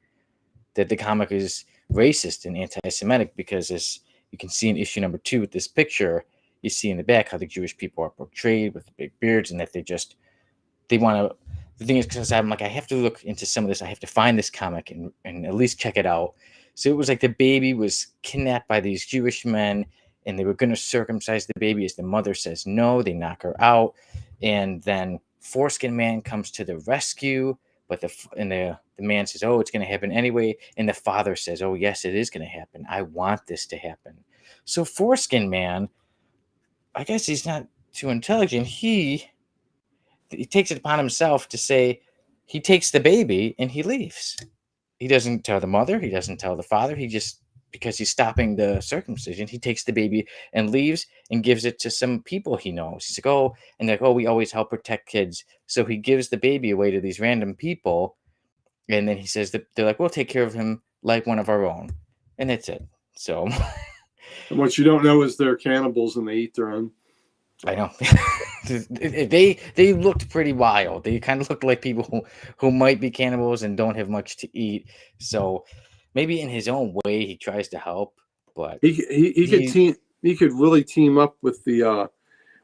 that the comic is racist and anti-Semitic, because as you can see in issue number 2 with this picture, you see in the back how the Jewish people are portrayed with big beards, and that they want to. The thing is, because I'm like, I have to look into some of this. I have to find this comic and at least check it out. So it was like the baby was kidnapped by these Jewish men, and they were going to circumcise the baby. As the mother says no, they knock her out, and then Foreskin Man comes to the rescue. But the man says, oh, it's going to happen anyway. And the father says, oh, yes, it is going to happen. I want this to happen. So Foreskin Man, I guess he's not too intelligent. He takes it upon himself to say he takes the baby and he leaves. He doesn't tell the mother. He doesn't tell the father. He just, because he's stopping the circumcision, he takes the baby and leaves and gives it to some people he knows. He's like, oh, and they're like, oh, we always help protect kids. So he gives the baby away to these random people. And then he says that they're like, we'll take care of him like one of our own. And that's it. So. And what you don't know is they're cannibals and they eat their own. I know. They looked pretty wild. They kind of looked like people who might be cannibals and don't have much to eat. So maybe in his own way he tries to help, but he could really team up with the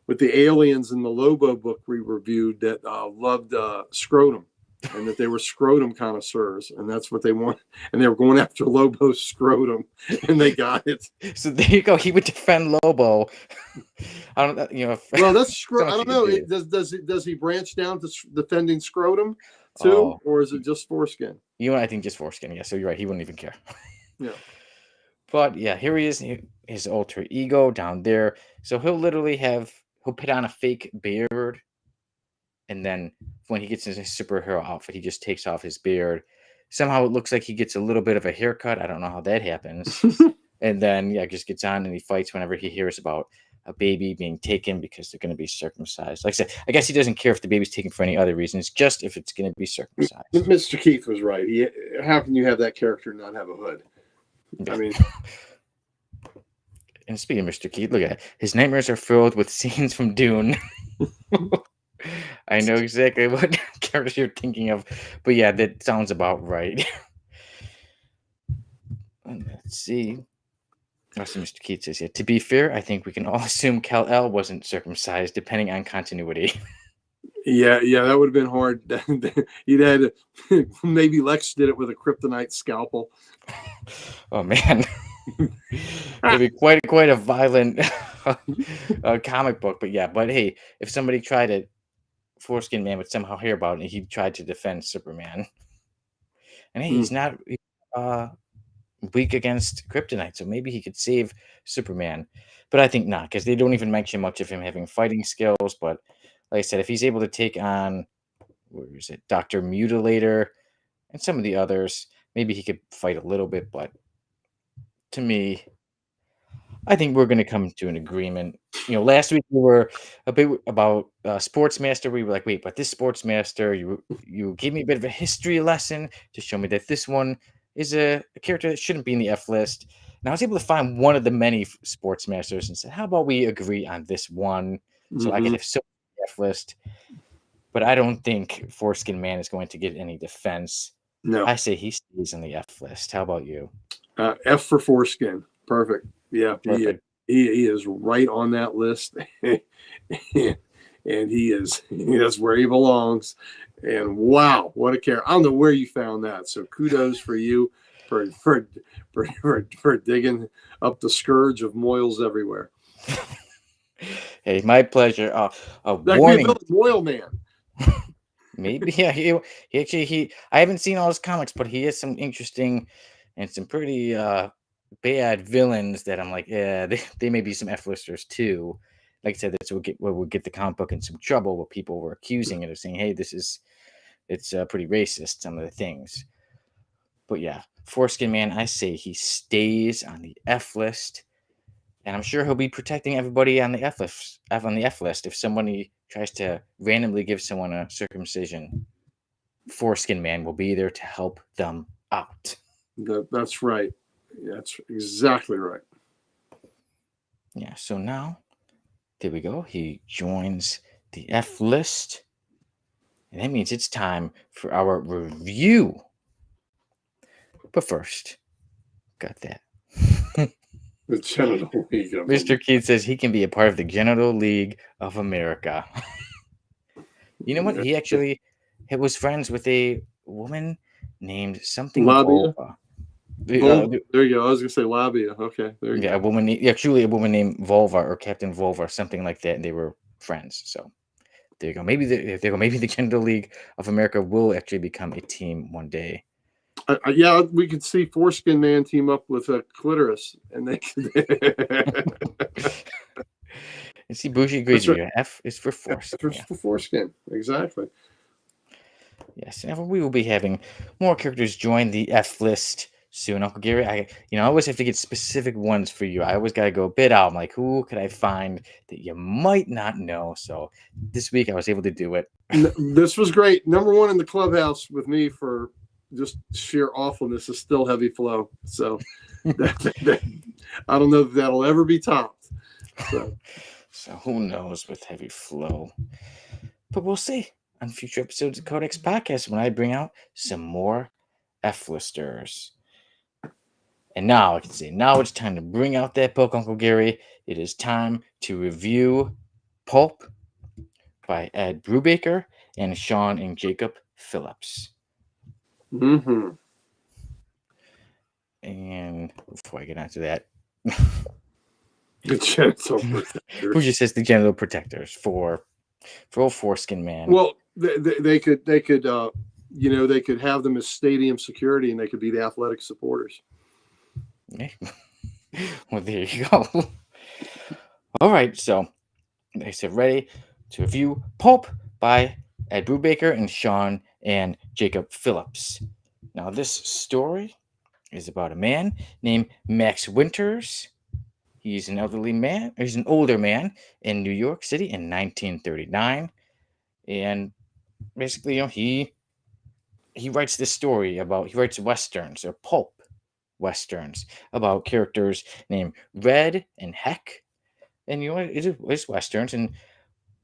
aliens in the Lobo book we reviewed that loved scrotum, and that they were scrotum connoisseurs, and that's what they want. And they were going after Lobo's scrotum, and they got it. So there you go. He would defend Lobo. I don't know. Well, that's I don't know. Does he branch down to defending scrotum too, or is it just foreskin? I think just foreskin. Yeah. So you're right. He wouldn't even care. Yeah. But yeah, here he is, his alter ego down there. So he'll put on a fake beard, and then when he gets in his superhero outfit, he just takes off his beard. Somehow it looks like he gets a little bit of a haircut. I don't know how that happens. And then just gets on and he fights whenever he hears about a baby being taken because they're going to be circumcised. Like I said, I guess he doesn't care if the baby's taken for any other reasons, just if it's going to be circumcised. Mr. Keith was right. How can you have that character and not have a hood? I mean, and speaking of Mr. Keith, look at that. His nightmares are filled with scenes from Dune. I know exactly what character you're thinking of, but yeah, that sounds about right. Let's see. Also, Mr. Keith says, to be fair, I think we can all assume Kal-El wasn't circumcised, depending on continuity. Yeah, that would have been hard. You'd had maybe Lex did it with a kryptonite scalpel. Oh man, it'd be quite a violent comic book. But hey, if somebody tried it, Foreskin Man would somehow hear about it, and he tried to defend Superman. And hey, he's not weak against kryptonite, so maybe he could save Superman. But I think not, because they don't even mention much of him having fighting skills. But like I said, if he's able to take on, where is it, Dr. Mutilator and some of the others, maybe he could fight a little bit. But to me, I think we're going to come to an agreement. Last week we were a bit about Sportsmaster. We were like, wait, but this Sportsmaster, you gave me a bit of a history lesson to show me that this one is a character that shouldn't be in the F list. And I was able to find one of the many Sportsmasters and said, how about we agree on this one? So I can have so F list. But I don't think Foreskin Man is going to get any defense. No. I say he stays on the F list. How about you? F for Foreskin. Perfect. Yeah, Perfect. He is right on that list, and that's where he belongs. And wow, what a character! I don't know where you found that. So kudos for you for digging up the scourge of moils everywhere. Hey, my pleasure. That warning. could be Moil Man. Maybe he actually I haven't seen all his comics, but he has some interesting and some pretty bad villains that I'm like, yeah, they may be some F-listers too. Like I said, that's what would get the comic book in some trouble, where people were accusing it of saying, hey, it's pretty racist, some of the things. But yeah, Foreskin Man, I say he stays on the F list, and I'm sure he'll be protecting everybody on the F list. If somebody tries to randomly give someone a circumcision, Foreskin Man will be there to help them out. That's right. That's exactly right. Yeah, so now, there we go. He joins the F list. And that means it's time for our review. But first, got that. The Genital League of Mr. Keith says he can be a part of the Genital League of America. You know what? He actually was friends with a woman named something Labia. Volva. There you go. I was gonna say Labia. Okay, there you go. A woman named Volva or Captain Volva or something like that, and they were friends. So there you go. Maybe the Genital League of America will actually become a team one day. Yeah, we could see Foreskin Man team up with a Clitoris, and they could. And see, Bougie agrees with you. F is for Foreskin. For Foreskin, exactly. Yes, and we will be having more characters join the F list soon, Uncle Gary. I always have to get specific ones for you. I always got to go a bit out. I'm like, who could I find that you might not know? So this week I was able to do it. This was great. Number one in the clubhouse with me for just sheer awfulness is still Heavy Flow. So I don't know if that'll ever be topped. So who knows with Heavy Flow? But we'll see on future episodes of Codex Podcast when I bring out some more F-listers. And now I can say, now it's time to bring out that book, Uncle Gary. It is time to review Pulp by Ed Brubaker and Sean and Jacob Phillips. Mm-hmm. And before I get onto that, the genital protectors. Who just says the genital protectors for old Foreskin Man? Well, they could they could have them as stadium security, and they could be the athletic supporters. Okay. Well, there you go. All right, so they said ready to review Pulp by Ed Brubaker and Sean and Jacob Phillips. Now, this story is about a man named Max Winters. He's an elderly man. He's an older man in New York City in 1939, and basically, he writes this story about he writes westerns or pulp westerns about characters named Red and Heck, and it's westerns. And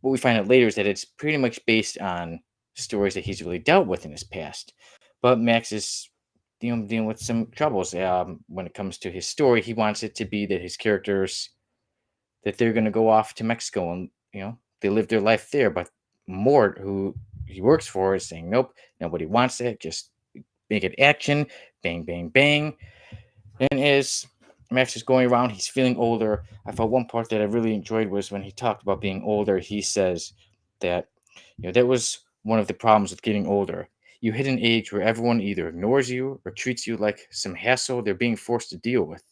what we find out later is that it's pretty much based on stories that he's really dealt with in his past. But Max is dealing with some troubles when it comes to his story. He wants it to be that his characters that they're going to go off to Mexico and they live their life there. But Mort, who he works for, is saying nope, nobody wants it. Just make it action, bang, bang, bang. And as Max is going around, he's feeling older. I thought one part that I really enjoyed was when he talked about being older. He says that that was one of the problems with getting older. You hit an age where everyone either ignores you or treats you like some hassle they're being forced to deal with.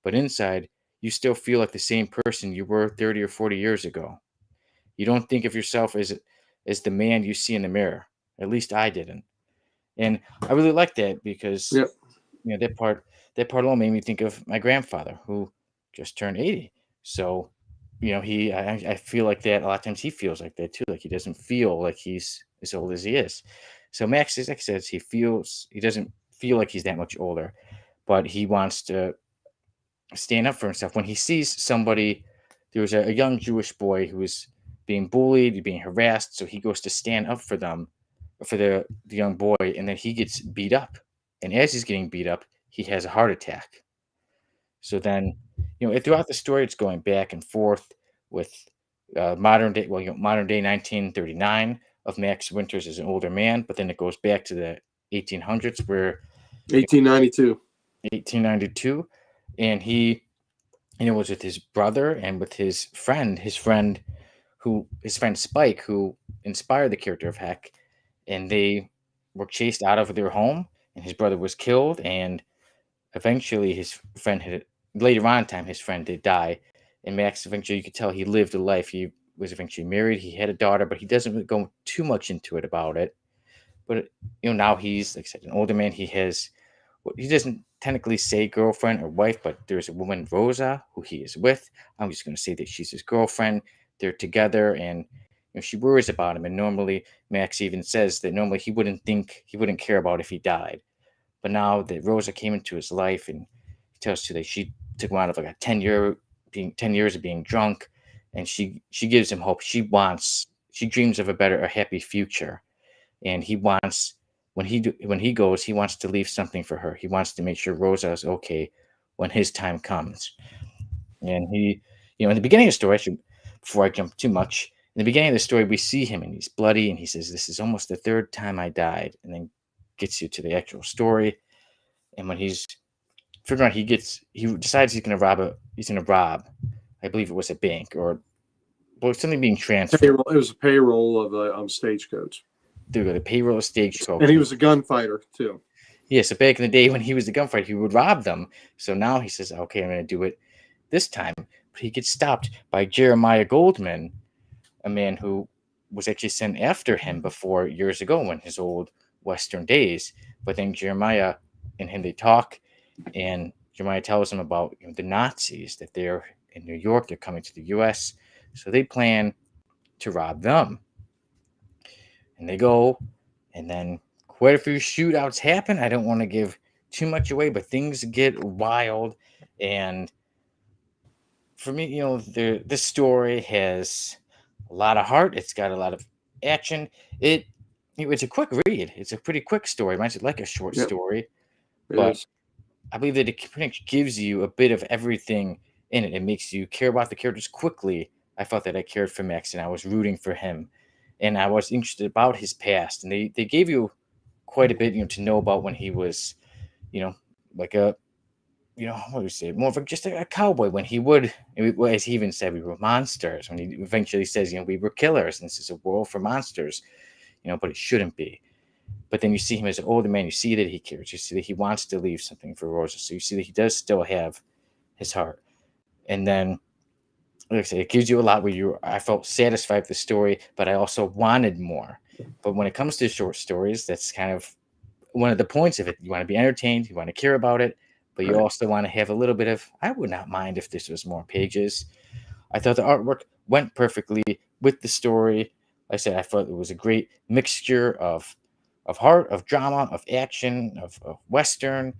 But inside, you still feel like the same person you were 30 or 40 years ago. You don't think of yourself as the man you see in the mirror. At least I didn't. And I really like that because Yep. that part alone made me think of my grandfather who just turned 80. So, I feel like that a lot of times he feels like that too. Like he doesn't feel like he's as old as he is. So Max is like I said, he doesn't feel like he's that much older, but he wants to stand up for himself. When he sees somebody, there was a young Jewish boy who was being bullied, being harassed, so he goes to stand up for them, for the young boy, and then he gets beat up. And as he's getting beat up, he has a heart attack. So then, throughout the story, it's going back and forth with modern day 1939 of Max Winters as an older man, but then it goes back to the 1800s where 1892. 1892, and he was with his brother and with his friend Spike, who inspired the character of Heck, and they were chased out of their home, and his brother was killed, and eventually his friend had later on in time his friend did die, and Max eventually you could tell he lived a life. He was eventually married. He had a daughter, but he doesn't really go too much into it about it. But now he's like I said, an older man. He doesn't technically say girlfriend or wife, but there's a woman, Rosa, who he is with. I'm just going to say that she's his girlfriend. They're together, and she worries about him. And normally, Max even says that normally he wouldn't care about if he died. But now that Rosa came into his life, and he tells you that she took him out of like a 10 years of being drunk, and she gives him hope. She dreams of a happy future, and he wants when he goes, he wants to leave something for her. He wants to make sure Rosa is okay when his time comes. And in the beginning of the story, before I jump too much, in the beginning of the story, we see him and he's bloody, and he says, "This is almost the third time I died," and then gets you to the actual story. And when he's figuring out, he decides he's gonna rob. I believe it was a bank or something being transferred. Payroll. It was a payroll of a stagecoach, There we go, the payroll stagecoach. and he was a gunfighter too. Yeah, so back in the day when he was the gunfighter, he would rob them. So now he says, okay, I'm going to do it this time. But he gets stopped by Jeremiah Goldman, a man who was actually sent after him before years ago in his old Western days. But then Jeremiah and him, they talk, and Jeremiah tells him about the Nazis, that they're in New York, they're coming to the U.S. So they plan to rob them. And they go, and then quite a few shootouts happen. I don't want to give too much away, but things get wild. And for me, this story has a lot of heart. It's got a lot of action. It's a quick read. It's a pretty quick story. It might like a short Yep, story, it but is. I believe that it pretty much gives you a bit of everything in it. It makes you care about the characters quickly. I felt that I cared for Max and I was rooting for him, and I was interested about his past. And they gave you quite a bit, to know about when he was, like what do you say, more of just a cowboy. When he would, as he even said, we were monsters. When he eventually says, we were killers, and this is a world for monsters, but it shouldn't be. But then you see him as an older man. You see that he cares. You see that he wants to leave something for Rosa. So you see that he does still have his heart. And then, like I say, it gives you a lot where I felt satisfied with the story, but I also wanted more. But when it comes to short stories, that's kind of one of the points of it. You want to be entertained, you want to care about it, but you Right. also want to have a little bit of, I would not mind if this was more pages. I thought the artwork went perfectly with the story. Like I said, I thought it was a great mixture of heart, of drama, of action, of western,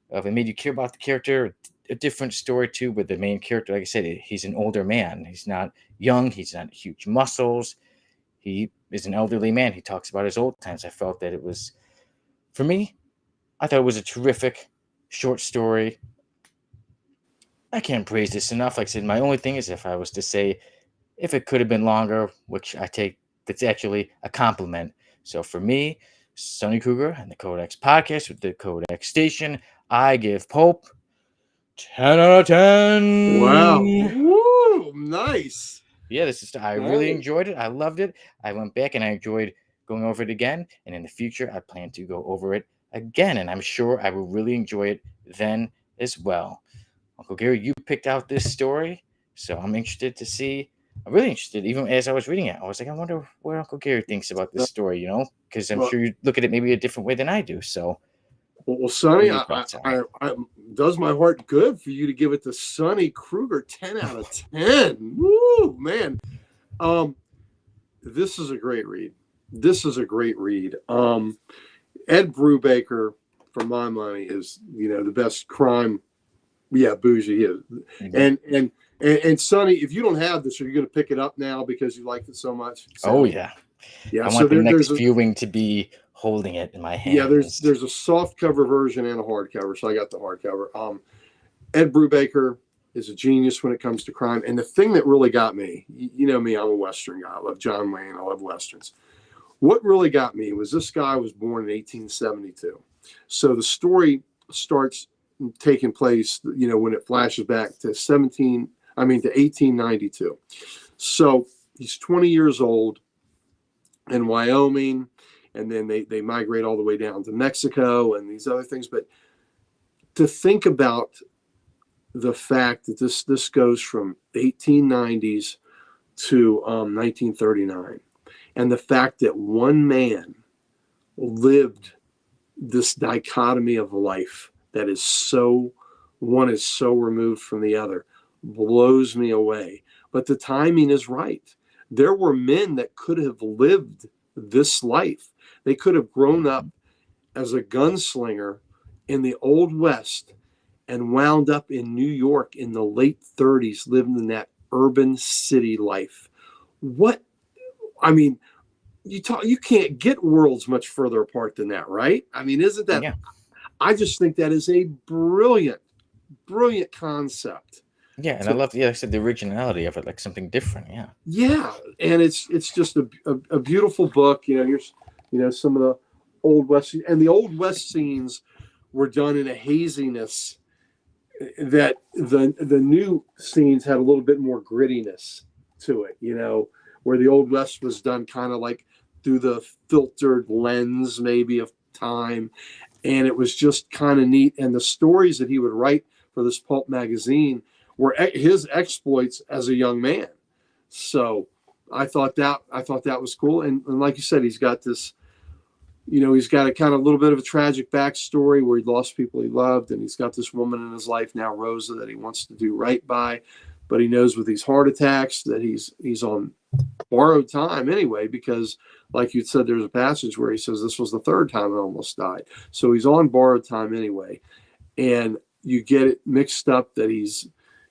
of it made you care about the character. A different story too, with the main character. Like I said, he's an older man. He's not young. He's not huge muscles. He is an elderly man. He talks about his old times. I felt that it was, for me, I thought it was a terrific short story. I can't praise this enough. Like I said, my only thing is if I was to say if it could have been longer, which I take that's actually a compliment. So for me, Sonny Kruger and the Codex podcast with the Codex station, I give Pulp 10 out of Wow. 10. Woo! Nice. Yeah, this is I really Nice. enjoyed it. I loved it. I went back and I enjoyed going over it again. And in the future, I plan to go over it again. And I'm sure I will really enjoy it then as well. Uncle Gary, you picked out this story, so I'm interested to see. I'm really interested, even as I was reading it. I was like, I wonder what Uncle Gary thinks about this story, because I'm Well, sure you look at it maybe a different way than I do. So, what Sonny, your thoughts are? does my heart good for you to give it to Sonny Kruger 10 out of 10. Woo, man. This is a great read. This is a great read. Ed Brubaker, for my money, is the best crime. Yeah, bougie is. Mhm. And Sonny, if you don't have this, are you going to pick it up now because you liked it so much? Oh Sounds yeah, yeah. I So want the there's next a viewing to be holding it in my there's hands. a soft cover version and a hardcover. So I got the hardcover. Ed Brubaker is a genius when it comes to crime. And the thing that really got me, you know me, I'm a Western guy. I love John Wayne. I love Westerns. What really got me was this guy was born in 1872. So the story starts taking place, when it flashes back to 1892. So he's 20 years old in Wyoming, and then they migrate all the way down to Mexico and these other things. But to think about the fact that this goes from 1890s to 1939, and the fact that one man lived this dichotomy of life that is so one is so removed from the other blows me away. But the timing is right. There were men that could have lived this life. They could have grown up as a gunslinger in the Old West and wound up in New York in the late 30s, living in that urban city life. What I mean, you can't get worlds much further apart than that, right? I mean, isn't that Yeah, I just think that is a brilliant concept. yeah, and I To love, yeah, like I said, the originality of it, like something different. Yeah, Yeah, and it's just a beautiful book. Here's some of the old west, and the old west scenes were done in a haziness that the new scenes had a little bit more grittiness to it. Where the old west was done kind of like through the filtered lens maybe of time, and it was just kind of neat. And the stories that he would write for this pulp magazine were his exploits as a young man. So I thought that was cool. And like you said, he's got this, he's got a kind of little bit of a tragic backstory where he lost people he loved, and he's got this woman in his life now, Rosa, that he wants to do right by, but he knows with these heart attacks that he's on borrowed time anyway, because like you said, there's a passage where he says this was the third time I almost died. So he's on borrowed time anyway. And you get it mixed up that he's,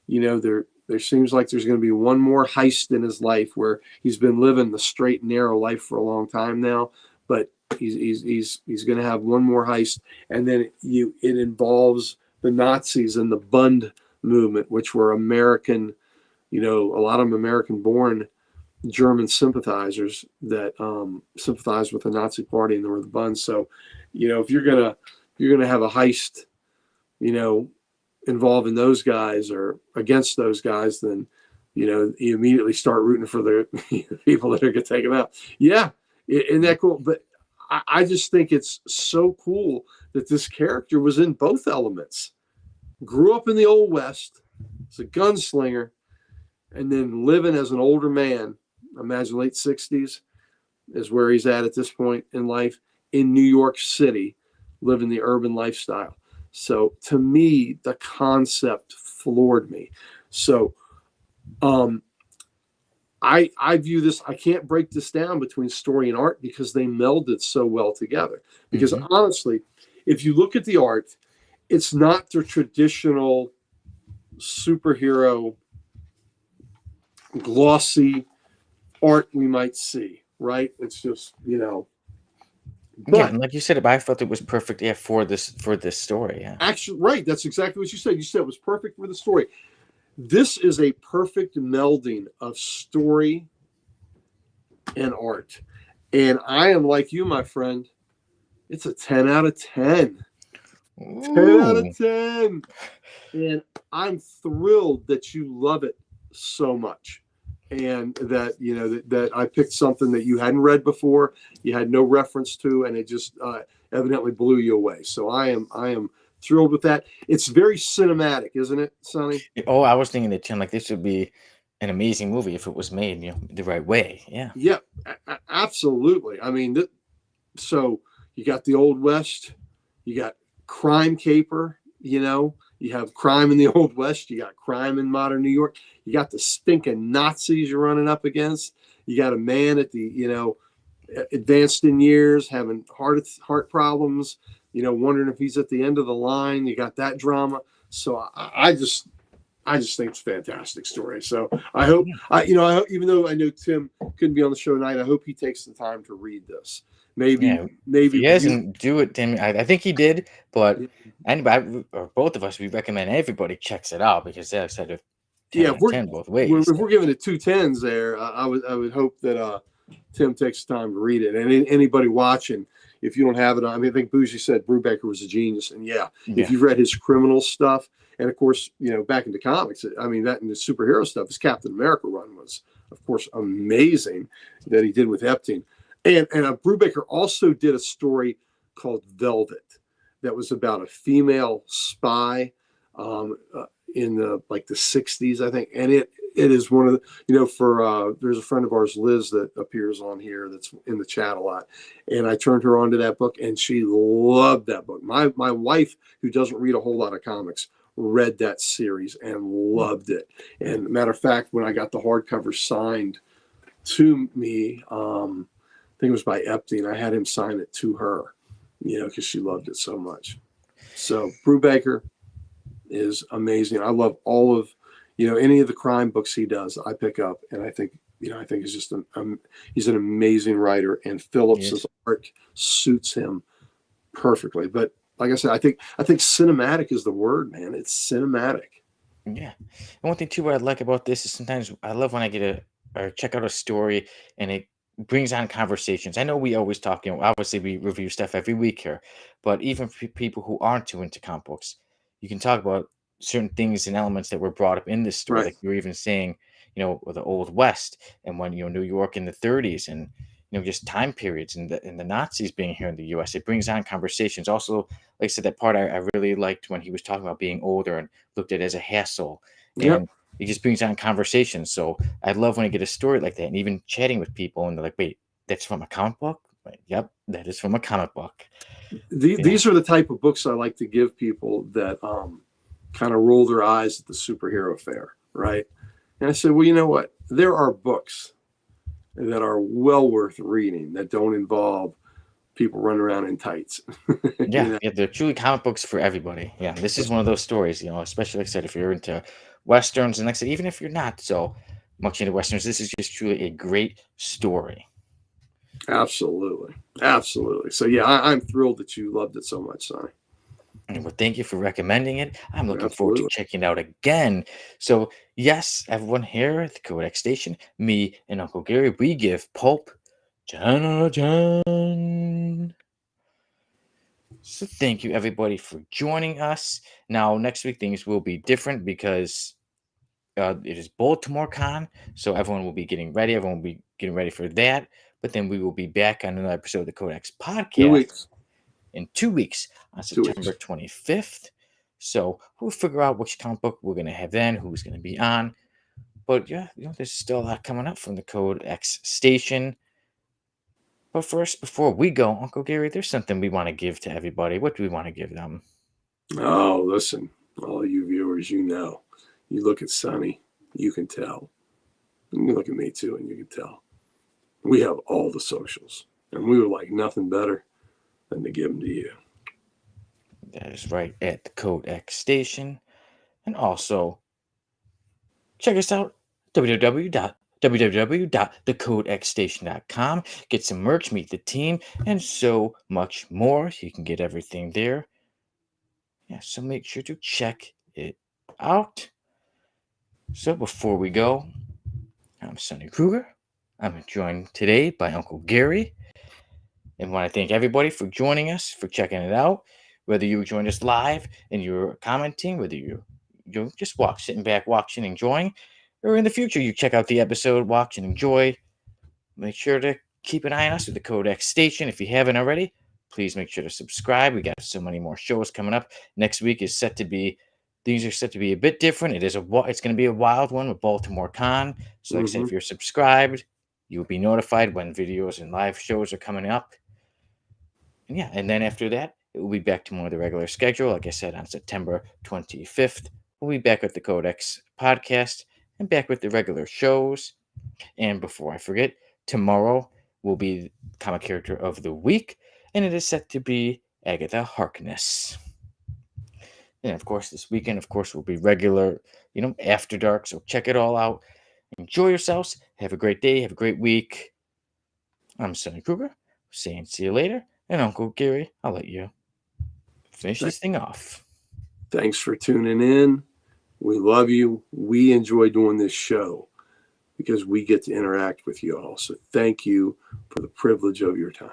there seems like there's going to be one more heist in his life where he's been living the straight and narrow life for a long time now, but he's going to have one more heist, and then it involves the Nazis and the Bund movement, which were American, a lot of them American born German sympathizers that sympathized with the Nazi Party, and there were the Bunds. So, if you're gonna have a heist, involving those guys or against those guys, then you immediately start rooting for the people that are gonna take them out. Yeah, isn't that cool? But I just think it's so cool that this character was in both elements. Grew up in the Old West, as a gunslinger, and then living as an older man. Imagine late 60s, is where he's at this point in life in New York City, living the urban lifestyle. So to me, the concept floored me. So um, I view this. I can't break this down between story and art because they melded so well together. Because Hmm. honestly, if you look at the art, it's not the traditional superhero glossy art we might see, right? It's just, Yeah, but and like you said, I felt it was perfect. Yeah, for this story. Yeah. actually, right, that's exactly what you said. You said it was perfect for the story. This is a perfect melding of story and art. And I am like you, my friend. It's a 10 out of 10. 10 out of Ooh. 10. And I'm thrilled that you love it so much. And that, that I picked something that you hadn't read before, you had no reference to, and it just evidently blew you away. So I am thrilled with that. It's very cinematic, isn't it, Sonny? Oh, I was thinking that Tim, like this would be an amazing movie if it was made, the right way. Yeah. Yeah, absolutely. I mean, so you got the Old West, you got crime caper, you have crime in the Old West, you got crime in modern New York, you got the stinking Nazis you're running up against, you got a man at the, advanced in years having heart problems, wondering if he's at the end of the line. You got that drama. So I just think it's a fantastic story. So I hope Yeah. I hope, even though I know Tim couldn't be on the show tonight, I hope he takes the time to read this. Maybe Yeah. If maybe he you. hasn't do it, Tim, I think he did, but anybody or both of us, we recommend everybody checks it out because they said a 10 Yeah, out if of we're 10 both if ways. we're giving it two tens there, I would hope that Tim takes the time to read it. And anybody watching, if you don't have it, I mean, I think Bougie said Brubaker was a genius, and yeah, if Yeah. you've read his criminal stuff, and of course, back into comics, I mean, that and the superhero stuff, his Captain America run was, of course, amazing that he did with Epstein, and Brubaker also did a story called Velvet that was about a female spy. In the 60s, I think, and it is one of the, for there's a friend of ours, Liz, that appears on here that's in the chat a lot, and I turned her on to that book, and she loved that book. My wife, who doesn't read a whole lot of comics, read that series and loved it. And matter of fact, when I got the hardcover signed to me, I think it was by Epstein, I had him sign it to her, because she loved it so much. So Brubaker is amazing. I love all of, any of the crime books he does, I pick up, and I think he's just he's an amazing writer, and Phillips's Yes. art suits him perfectly. But like I said, I think cinematic is the word, man. It's cinematic. Yeah. And one thing too, what I like about this is sometimes I love when I get or check out a story and it brings on conversations. I know we always talk, obviously we review stuff every week here, but even for people who aren't too into comic books, you can talk about certain things and elements that were brought up in this story. Right. Like you were even saying, with the Old West and when, New York in the 30s and, just time periods and the Nazis being here in the US. It brings on conversations. Also, like I said, that part I really liked when he was talking about being older and looked at it as a hassle. Yep. And it just brings on conversations. So I love when I get a story like that and even chatting with people and they're like, wait, that's from a comic book? Like, yep, that is from a comic book. Yeah. These are the type of books I like to give people that kind of roll their eyes at the superhero fair, right? And I said, well, you know what? There are books that are well worth reading that don't involve people running around in tights. you Yeah, know? yeah, they're truly comic books for everybody. Yeah, this is one of those stories, especially like I said, if you're into westerns, and like I said, even if you're not so much into westerns, this is just truly a great story. Absolutely. Absolutely. So, yeah, I'm thrilled that you loved it so much, Sonny. And well, thank you for recommending it. I'm looking forward to Absolutely. checking it out again. So, yes, everyone here at the Codex Station, me and Uncle Gary, we give Pulp 10 out of 10. So, thank you everybody for joining us. Now, next week things will be different because it is Baltimore Con, so everyone will be getting ready. Everyone will be getting ready for that. But then we will be back on another episode of the Codex 2 weeks. Podcast in 2 weeks on 2 weeks. September 25th. So we'll figure out which comic book we're going to have then, who's going to be on. But yeah, there's still a lot coming up from the Code X station. But first, before we go, Uncle Gary, there's something we want to give to everybody. What do we want to give them? Oh, listen, all you viewers, you know, you look at Sonny, you can tell. And you look at me too, and you can tell. We have all the socials, and we would like nothing better than to give them to you. That is right, at the Code X station. And also, check us out, www.thecodexstation.com. Get some merch, meet the team, and so much more. You can get everything there. Yeah, so make sure to check it out. So before we go, I'm Sonny Kruger. I'm joined today by Uncle Gary. And want to thank everybody for joining us, for checking it out. Whether you joined us live and you're commenting, whether you just sitting back, watching, enjoying, or in the future you check out the episode, watch and enjoy. Make sure to keep an eye on us with the Codex Station. If you haven't already, please make sure to subscribe. We got so many more shows coming up. Next week is set to be. These are set to be a bit different. It's going to be a wild one with Baltimore Con. So, like I said, if you're subscribed, you'll be notified when videos and live shows are coming up. And yeah, and then after that, it will be back to more of the regular schedule. Like I said, on September 25th, we'll be back with the Codex podcast and back with the regular shows. And before I forget, tomorrow will be comic character of the week, and it is set to be Agatha Harkness. And of course, this weekend, of course, will be regular, after dark. So check it all out. Enjoy yourselves. Have a great day. Have a great week. I'm Sonny Kruger, saying see you later. And Uncle Gary, I'll let you finish this thing off. Thanks for tuning in. We love you. We enjoy doing this show because we get to interact with you all. So thank you for the privilege of your time.